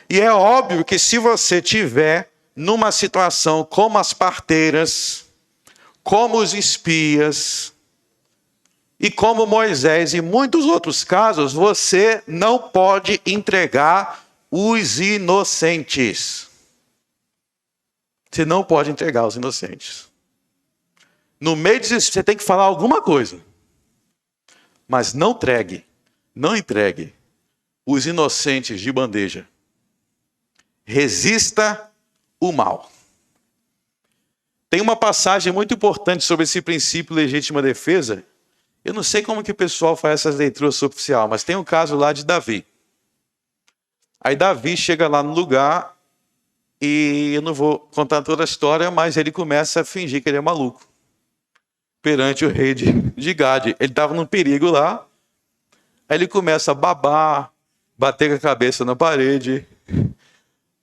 E é óbvio que se você tiver numa situação como as parteiras, como os espias, e como Moisés e muitos outros casos, você não pode entregar os inocentes. Você não pode entregar os inocentes. No meio disso, você tem que falar alguma coisa. Mas não entregue os inocentes de bandeja. Resista o mal. Tem uma passagem muito importante sobre esse princípio de legítima defesa, Eu não sei como que o pessoal faz essas leituras superficiais, mas tem um caso lá de Davi. Aí Davi chega lá no lugar e eu não vou contar toda a história, mas ele começa a fingir que ele é maluco perante o rei de Gade. Ele estava num perigo lá, aí ele começa a babar, bater com a cabeça na parede.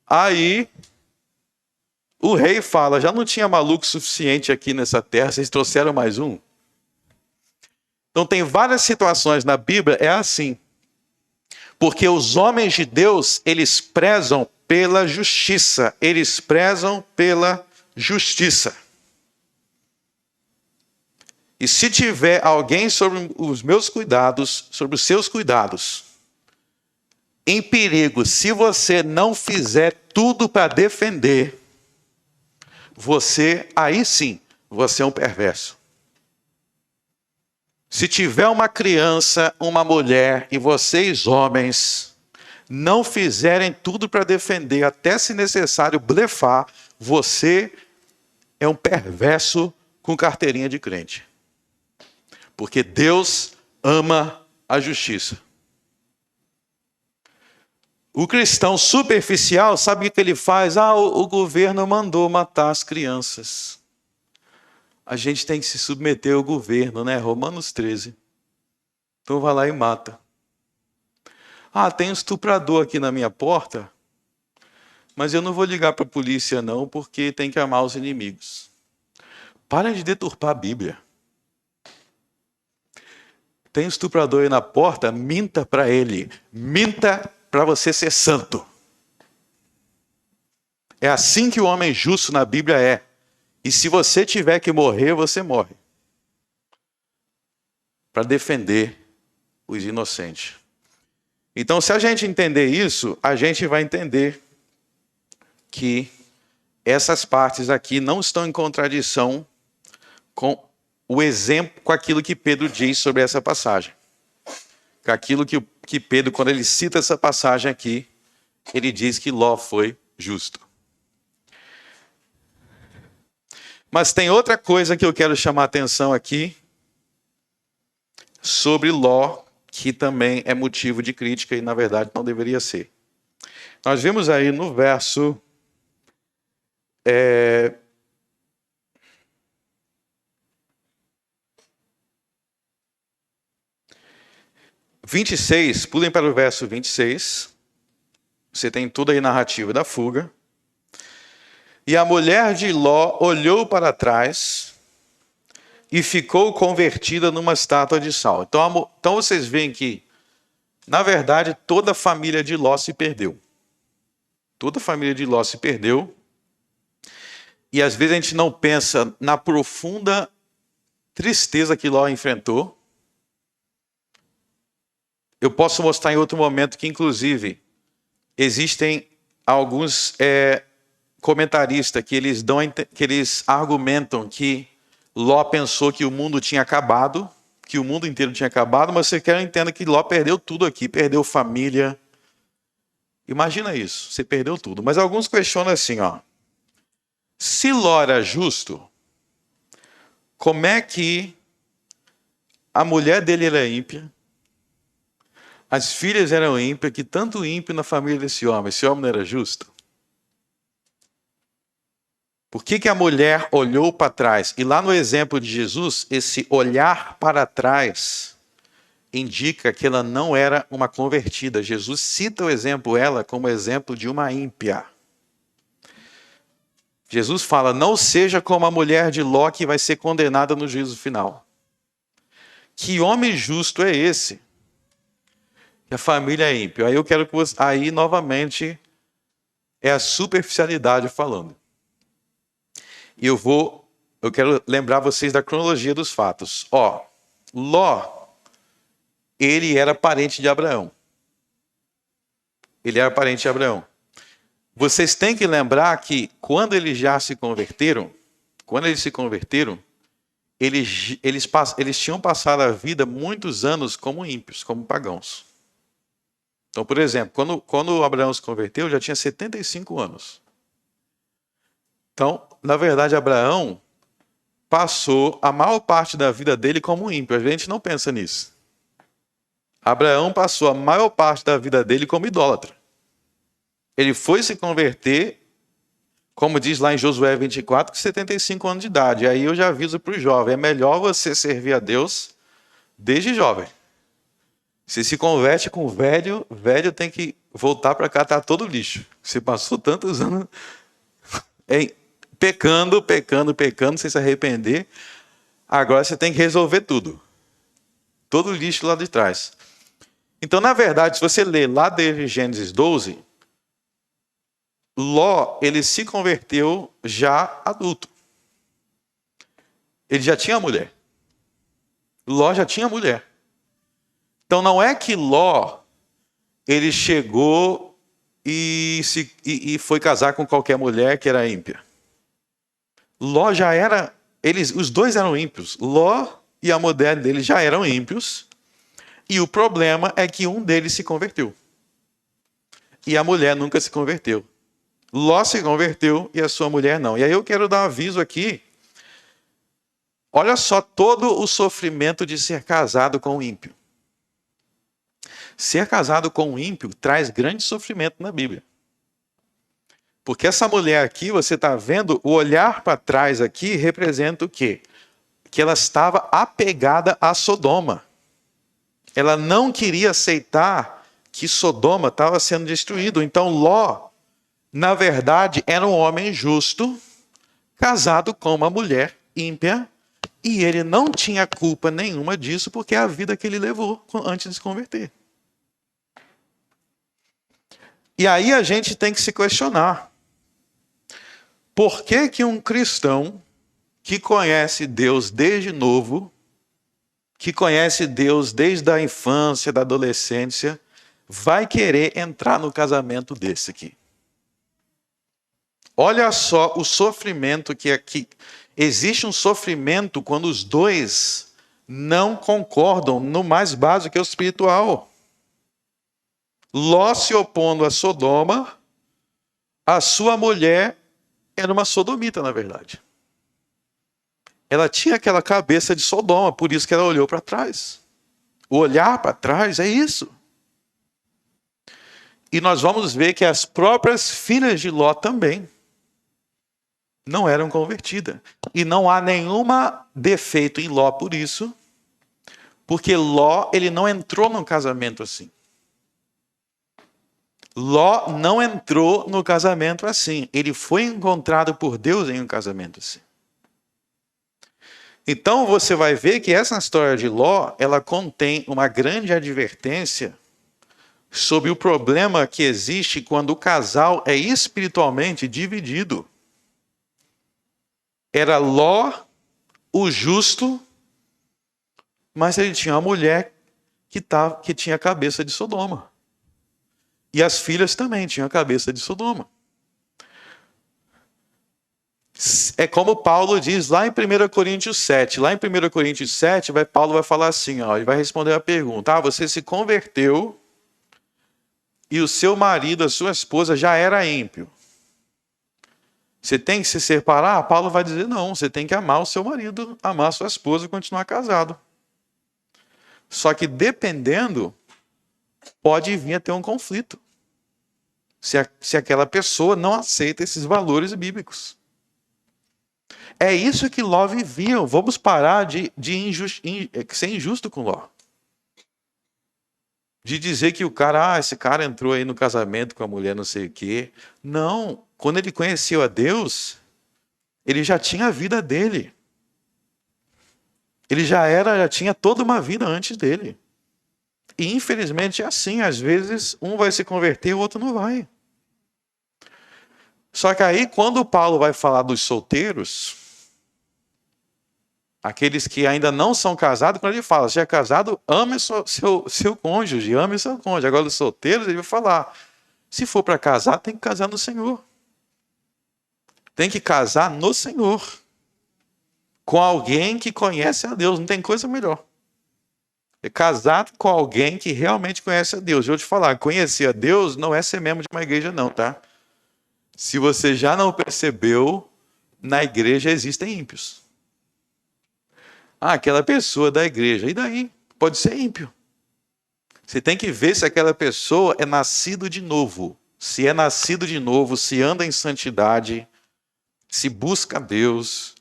Aí o rei fala, já não tinha maluco suficiente aqui nessa terra, vocês trouxeram mais um? Então tem várias situações na Bíblia, é assim. Porque os homens de Deus, eles prezam pela justiça. Eles prezam pela justiça. E se tiver alguém sobre os meus cuidados, sobre os seus cuidados, em perigo, se você não fizer tudo para defender, aí sim, você é um perverso. Se tiver uma criança, uma mulher, e vocês, homens, não fizerem tudo para defender, até se necessário blefar, você é um perverso com carteirinha de crente. Porque Deus ama a justiça. O cristão superficial, sabe o que ele faz? O governo mandou matar as crianças. A gente tem que se submeter ao governo, né? Romanos 13. Então vai lá e mata. Tem um estuprador aqui na minha porta, mas eu não vou ligar para a polícia não, porque tem que amar os inimigos. Para de deturpar a Bíblia. Tem um estuprador aí na porta, minta para ele. Minta para você ser santo. É assim que o homem justo na Bíblia é. E se você tiver que morrer, você morre. Para defender os inocentes. Então, se a gente entender isso, a gente vai entender que essas partes aqui não estão em contradição com o exemplo, com aquilo que Pedro diz sobre essa passagem. Com aquilo que Pedro, quando ele cita essa passagem aqui, ele diz que Ló foi justo. Mas tem outra coisa que eu quero chamar a atenção aqui sobre Ló, que também é motivo de crítica e, na verdade, não deveria ser. Nós vimos aí no verso 26, pulem para o verso 26. Você tem toda aí a narrativa da fuga. E a mulher de Ló olhou para trás e ficou convertida numa estátua de sal. Então vocês veem que, na verdade, toda a família de Ló se perdeu. Toda a família de Ló se perdeu. E às vezes a gente não pensa na profunda tristeza que Ló enfrentou. Eu posso mostrar em outro momento que, inclusive, existem alguns comentaristas que eles argumentam que Ló pensou que o mundo tinha acabado, que o mundo inteiro tinha acabado, mas você quer entender que Ló perdeu tudo aqui, perdeu família. Imagina isso, você perdeu tudo. Mas alguns questionam assim, se Ló era justo, como é que a mulher dele era ímpia, as filhas eram ímpias, que tanto ímpio na família desse homem? Esse homem não era justo? Por que a mulher olhou para trás? E lá no exemplo de Jesus, esse olhar para trás indica que ela não era uma convertida. Jesus cita o exemplo, ela, como exemplo de uma ímpia. Jesus fala, não seja como a mulher de Ló que vai ser condenada no juízo final. Que homem justo é esse? Que a família é ímpia. Aí eu quero que você... Aí, novamente, é a superficialidade falando. E eu quero lembrar vocês da cronologia dos fatos. Ló, ele era parente de Abraão. Ele era parente de Abraão. Vocês têm que lembrar que quando eles se converteram, eles tinham passado a vida muitos anos como ímpios, como pagãos. Então, por exemplo, quando Abraão se converteu, já tinha 75 anos. Então, na verdade, Abraão passou a maior parte da vida dele como ímpio. A gente não pensa nisso. Abraão passou a maior parte da vida dele como idólatra. Ele foi se converter, como diz lá em Josué 24, com 75 anos de idade. E aí eu já aviso para o jovem, é melhor você servir a Deus desde jovem. Se se converte com velho, velho tem que voltar para cá, tá todo lixo. Você passou tantos anos pecando, sem se arrepender. Agora você tem que resolver tudo. Todo o lixo lá de trás. Então, na verdade, se você ler lá desde Gênesis 12, Ló, ele se converteu já adulto. Ele já tinha mulher. Ló já tinha mulher. Então, não é que Ló, ele chegou e foi casar com qualquer mulher que era ímpia. Ló já era... os dois eram ímpios. Ló e a mulher dele já eram ímpios. E o problema é que um deles se converteu. E a mulher nunca se converteu. Ló se converteu e a sua mulher não. E aí eu quero dar um aviso aqui. Olha só todo o sofrimento de ser casado com um ímpio. Ser casado com um ímpio traz grande sofrimento na Bíblia. Porque essa mulher aqui, você está vendo, o olhar para trás aqui representa o quê? Que ela estava apegada a Sodoma. Ela não queria aceitar que Sodoma estava sendo destruído. Então Ló, na verdade, era um homem justo, casado com uma mulher ímpia, e ele não tinha culpa nenhuma disso, porque é a vida que ele levou antes de se converter. E aí a gente tem que se questionar. Por que que um cristão que conhece Deus desde novo, que conhece Deus desde a infância, da adolescência, vai querer entrar no casamento desse aqui? Olha só o sofrimento que aqui... Existe um sofrimento quando os dois não concordam no mais básico, que é o espiritual. Ló se opondo a Sodoma, a sua mulher era uma sodomita, na verdade. Ela tinha aquela cabeça de Sodoma, por isso que ela olhou para trás. O olhar para trás é isso. E nós vamos ver que as próprias filhas de Ló também não eram convertidas. E não há nenhum defeito em Ló por isso, porque Ló, ele não entrou num casamento assim. Ló não entrou no casamento assim. Ele foi encontrado por Deus em um casamento assim. Então você vai ver que essa história de Ló, ela contém uma grande advertência sobre o problema que existe quando o casal é espiritualmente dividido. Era Ló, o justo, mas ele tinha uma mulher que tinha a cabeça de Sodoma. E as filhas também tinham a cabeça de Sodoma. É como Paulo diz lá em 1 Coríntios 7. Lá em 1 Coríntios 7, Paulo vai falar assim, ó, ele vai responder a pergunta. Você se converteu e o seu marido, a sua esposa, já era ímpio. Você tem que se separar? Paulo vai dizer, não, você tem que amar o seu marido, amar a sua esposa e continuar casado. Só que dependendo, pode vir a ter um conflito. Se aquela pessoa não aceita esses valores bíblicos. É isso que Ló vivia. Vamos parar de ser injusto com Ló. De dizer que o cara, esse cara entrou aí no casamento com a mulher não sei o quê. Não, quando ele conheceu a Deus, ele já tinha a vida dele. Ele já tinha toda uma vida antes dele. E infelizmente é assim, às vezes um vai se converter e o outro não vai. Só que aí quando Paulo vai falar dos solteiros, aqueles que ainda não são casados, quando ele fala, se é casado, ame seu cônjuge, ame seu cônjuge. Agora os solteiros, ele vai falar, se for para casar, tem que casar no Senhor. Tem que casar no Senhor. Com alguém que conhece a Deus, não tem coisa melhor. É casar com alguém que realmente conhece a Deus. Eu vou te falar, conhecer a Deus não é ser membro de uma igreja não, tá? Se você já não percebeu, na igreja existem ímpios. Ah, aquela pessoa da igreja. E daí? Pode ser ímpio. Você tem que ver se aquela pessoa é nascido de novo. Se é nascido de novo, se anda em santidade, se busca Deus,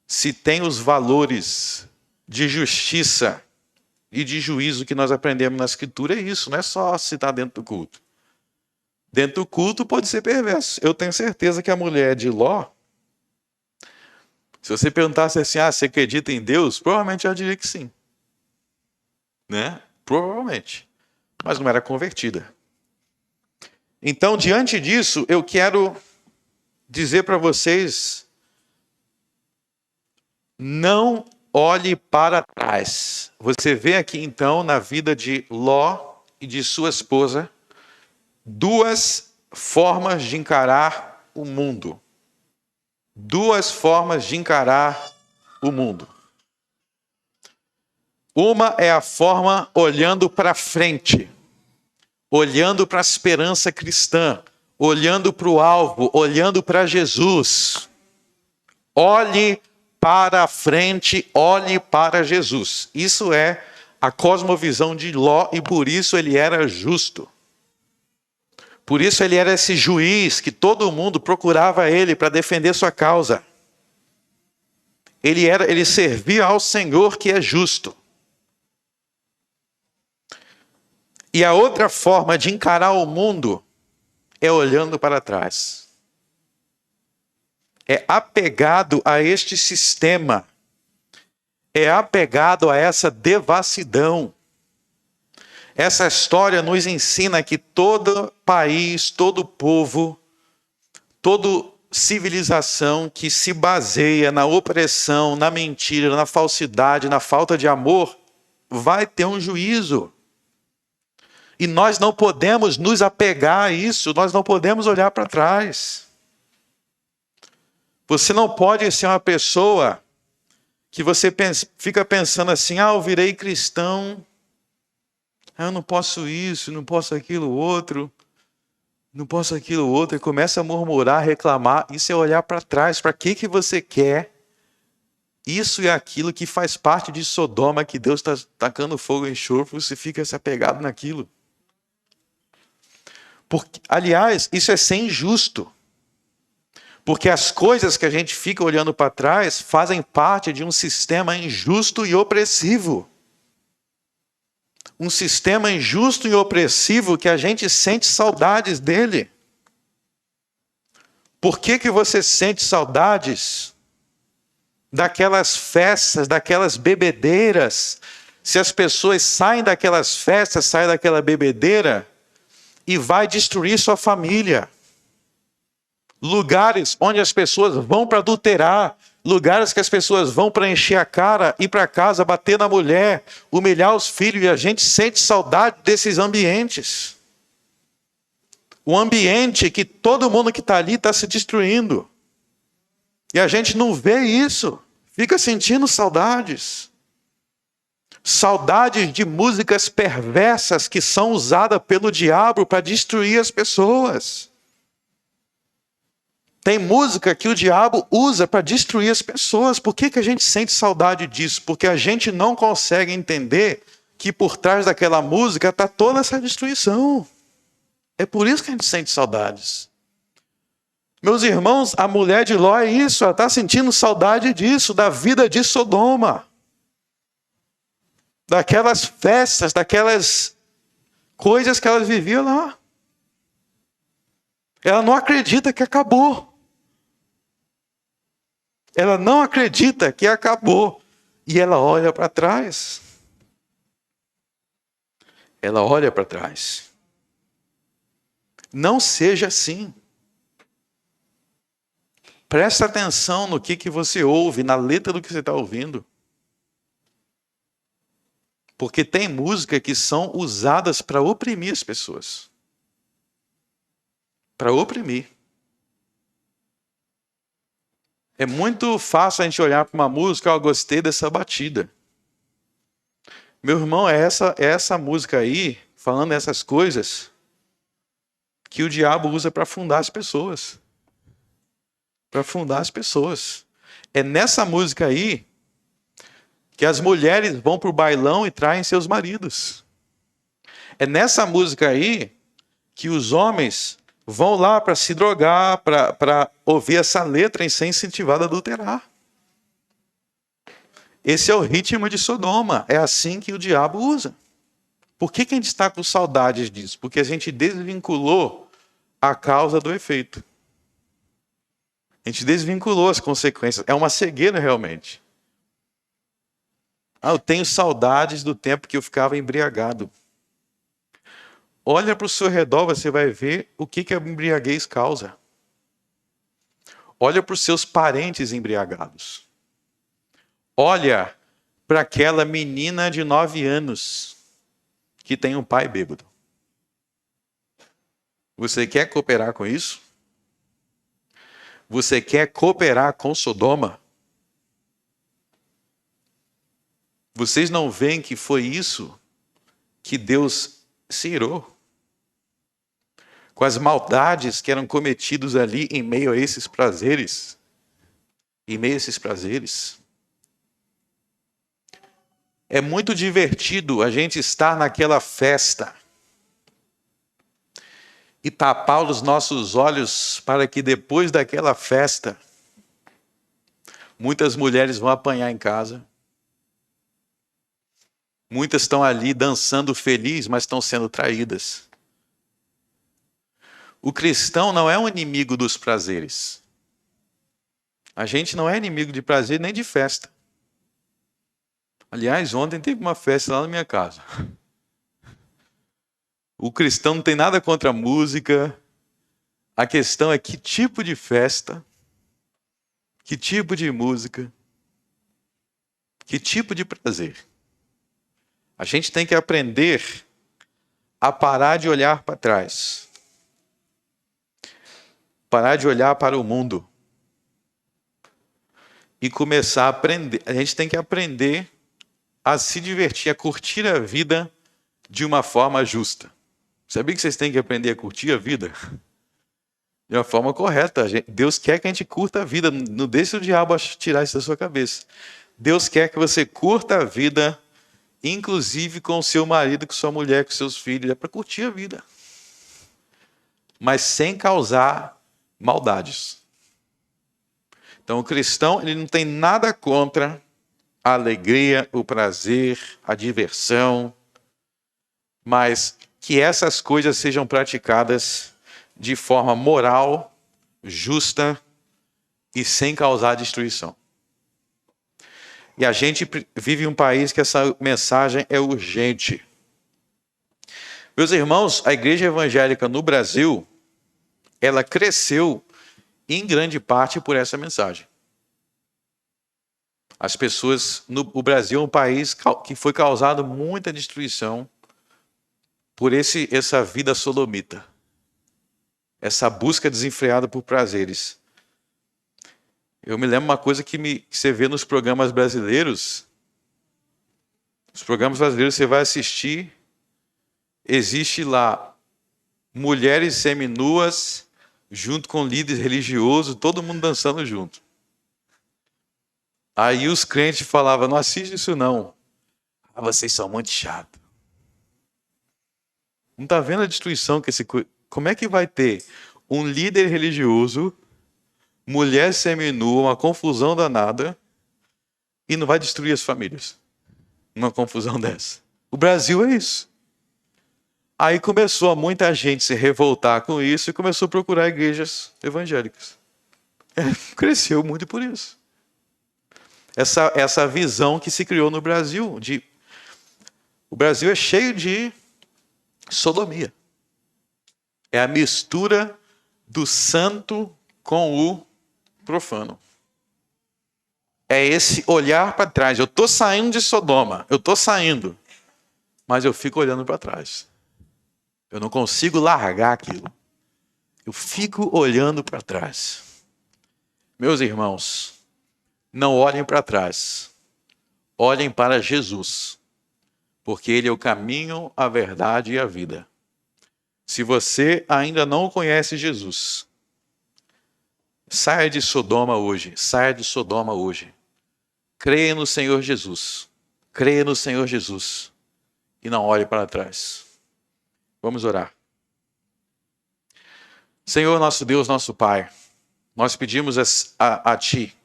se tem os valores de justiça e de juízo que nós aprendemos na Escritura. É isso, não é só se está dentro do culto. Dentro do culto pode ser perverso. Eu tenho certeza que a mulher de Ló, se você perguntasse assim, você acredita em Deus? Provavelmente ela diria que sim. Né? Provavelmente. Mas não era convertida. Então, diante disso, eu quero dizer para vocês, não olhe para trás. Você vê aqui, então, na vida de Ló e de sua esposa, duas formas de encarar o mundo. Duas formas de encarar o mundo. Uma é a forma olhando para frente, olhando para a esperança cristã, olhando para o alvo, olhando para Jesus. Olhe para a frente, olhe para Jesus. Isso é a cosmovisão de Ló e por isso ele era justo. Por isso ele era esse juiz que todo mundo procurava ele para defender sua causa. Ele servia ao Senhor que é justo. E a outra forma de encarar o mundo é olhando para trás. É apegado a este sistema. É apegado a essa devassidão. Essa história nos ensina que todo país, todo povo, toda civilização que se baseia na opressão, na mentira, na falsidade, na falta de amor, vai ter um juízo. E nós não podemos nos apegar a isso, nós não podemos olhar para trás. Você não pode ser uma pessoa que você fica pensando assim, eu virei cristão, eu não posso isso, não posso aquilo outro, e começa a murmurar, reclamar. Isso é olhar para trás. Para que você quer isso e aquilo que faz parte de Sodoma, que Deus está tacando fogo em enxofre, você fica se apegado naquilo. Porque, aliás, isso é ser injusto. Porque as coisas que a gente fica olhando para trás fazem parte de um sistema injusto e opressivo. Um sistema injusto e opressivo que a gente sente saudades dele. Por que você sente saudades daquelas festas, daquelas bebedeiras? Se as pessoas saem daquelas festas, saem daquela bebedeira e vai destruir sua família. Lugares onde as pessoas vão para adulterar, lugares que as pessoas vão para encher a cara, ir para casa, bater na mulher, humilhar os filhos, e a gente sente saudade desses ambientes. O ambiente que todo mundo que está ali está se destruindo. E a gente não vê isso, fica sentindo saudades. Saudades de músicas perversas que são usadas pelo diabo para destruir as pessoas. Tem música que o diabo usa para destruir as pessoas. Por que a gente sente saudade disso? Porque a gente não consegue entender que por trás daquela música está toda essa destruição. É por isso que a gente sente saudades. Meus irmãos, a mulher de Ló é isso. Ela está sentindo saudade disso, da vida de Sodoma. Daquelas festas, daquelas coisas que ela vivia lá. Ela não acredita que acabou. Ela não acredita que acabou. E ela olha para trás. Ela olha para trás. Não seja assim. Presta atenção no que você ouve, na letra do que você está ouvindo. Porque tem música que são usadas para oprimir as pessoas. Para oprimir. É muito fácil a gente olhar para uma música, eu gostei dessa batida. Meu irmão, é essa música aí, falando essas coisas, que o diabo usa para afundar as pessoas. Para afundar as pessoas. É nessa música aí que as mulheres vão para o bailão e traem seus maridos. É nessa música aí que os homens vão lá para se drogar, para ouvir essa letra e ser incentivado a adulterar. Esse é o ritmo de Sodoma. É assim que o diabo usa. Por que a gente está com saudades disso? Porque a gente desvinculou a causa do efeito. A gente desvinculou as consequências. É uma cegueira realmente. Eu tenho saudades do tempo que eu ficava embriagado. Olha para o seu redor, você vai ver o que a embriaguez causa. Olha para os seus parentes embriagados. Olha para aquela menina de 9 anos que tem um pai bêbado. Você quer cooperar com isso? Você quer cooperar com Sodoma? Vocês não veem que foi isso que Deus se irou? Com as maldades que eram cometidas ali em meio a esses prazeres? Em meio a esses prazeres? É muito divertido a gente estar naquela festa e tapar os nossos olhos para que depois daquela festa, muitas mulheres vão apanhar em casa. Muitas estão ali dançando feliz, mas estão sendo traídas. O cristão não é um inimigo dos prazeres. A gente não é inimigo de prazer nem de festa. Aliás, ontem teve uma festa lá na minha casa. O cristão não tem nada contra a música. A questão é que tipo de festa, que tipo de música, que tipo de prazer. A gente tem que aprender a parar de olhar para trás. Parar de olhar para o mundo. E começar a aprender. A gente tem que aprender a se divertir, a curtir a vida de uma forma justa. Sabia que vocês têm que aprender a curtir a vida? De uma forma correta. Deus quer que a gente curta a vida. Não deixe o diabo tirar isso da sua cabeça. Deus quer que você curta a vida, inclusive com o seu marido, com sua mulher, com seus filhos. É para curtir a vida. Mas sem causar maldades. Então o cristão ele não tem nada contra a alegria, o prazer, a diversão, mas que essas coisas sejam praticadas de forma moral, justa e sem causar destruição. E a gente vive em um país que essa mensagem é urgente. Meus irmãos, a igreja evangélica no Brasil, ela cresceu em grande parte por essa mensagem. As pessoas, o Brasil é um país que foi causado muita destruição por essa vida sodomita. Essa busca desenfreada por prazeres. Eu me lembro uma coisa que você vê nos programas brasileiros. Os programas brasileiros você vai assistir, existe lá mulheres seminuas junto com líderes religiosos, todo mundo dançando junto. Aí os crentes falavam, não assiste isso não. Vocês são muito chatos. Não está vendo a destruição que Como é que vai ter um líder religioso, mulher seminua, uma confusão danada, e não vai destruir as famílias? Uma confusão dessa. O Brasil é isso. Aí começou muita gente se revoltar com isso e começou a procurar igrejas evangélicas. Cresceu muito por isso. Essa visão que se criou no Brasil. O Brasil é cheio de sodomia. É a mistura do santo com o profano. É esse olhar para trás. Eu estou saindo de Sodoma. Eu estou saindo. Mas eu fico olhando para trás. Eu não consigo largar aquilo. Eu fico olhando para trás. Meus irmãos, não olhem para trás. Olhem para Jesus. Porque Ele é o caminho, a verdade e a vida. Se você ainda não conhece Jesus, saia de Sodoma hoje. Saia de Sodoma hoje. Creia no Senhor Jesus. Creia no Senhor Jesus e não olhe para trás. Vamos orar. Senhor, nosso Deus, nosso Pai, nós pedimos a Ti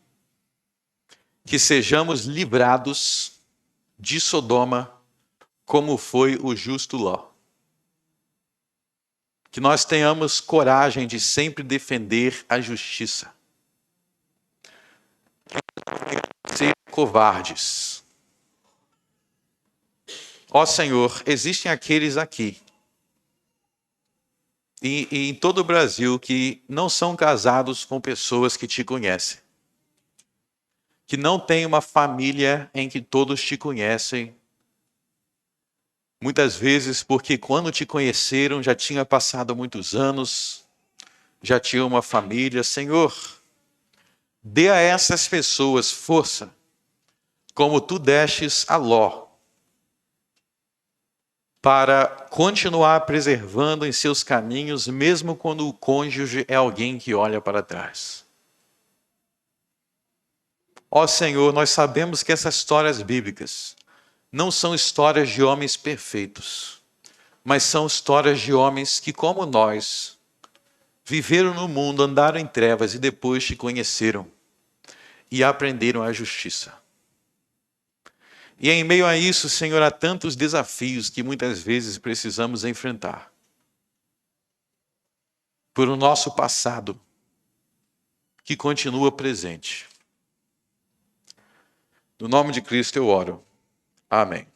que sejamos livrados de Sodoma, como foi o justo Ló. Que nós tenhamos coragem de sempre defender a justiça. Ser covardes. Ó Senhor, existem aqueles aqui e em todo o Brasil que não são casados com pessoas que te conhecem. Que não têm uma família em que todos te conhecem. Muitas vezes porque quando te conheceram já tinha passado muitos anos, já tinha uma família. Senhor, dê a essas pessoas força, como tu destes a Ló, para continuar preservando em seus caminhos, mesmo quando o cônjuge é alguém que olha para trás. Ó Senhor, nós sabemos que essas histórias bíblicas não são histórias de homens perfeitos, mas são histórias de homens que, como nós, viveram no mundo, andaram em trevas e depois te conheceram e aprenderam a justiça. E em meio a isso, Senhor, há tantos desafios que muitas vezes precisamos enfrentar. Por o nosso passado, que continua presente. No nome de Cristo eu oro. Amém.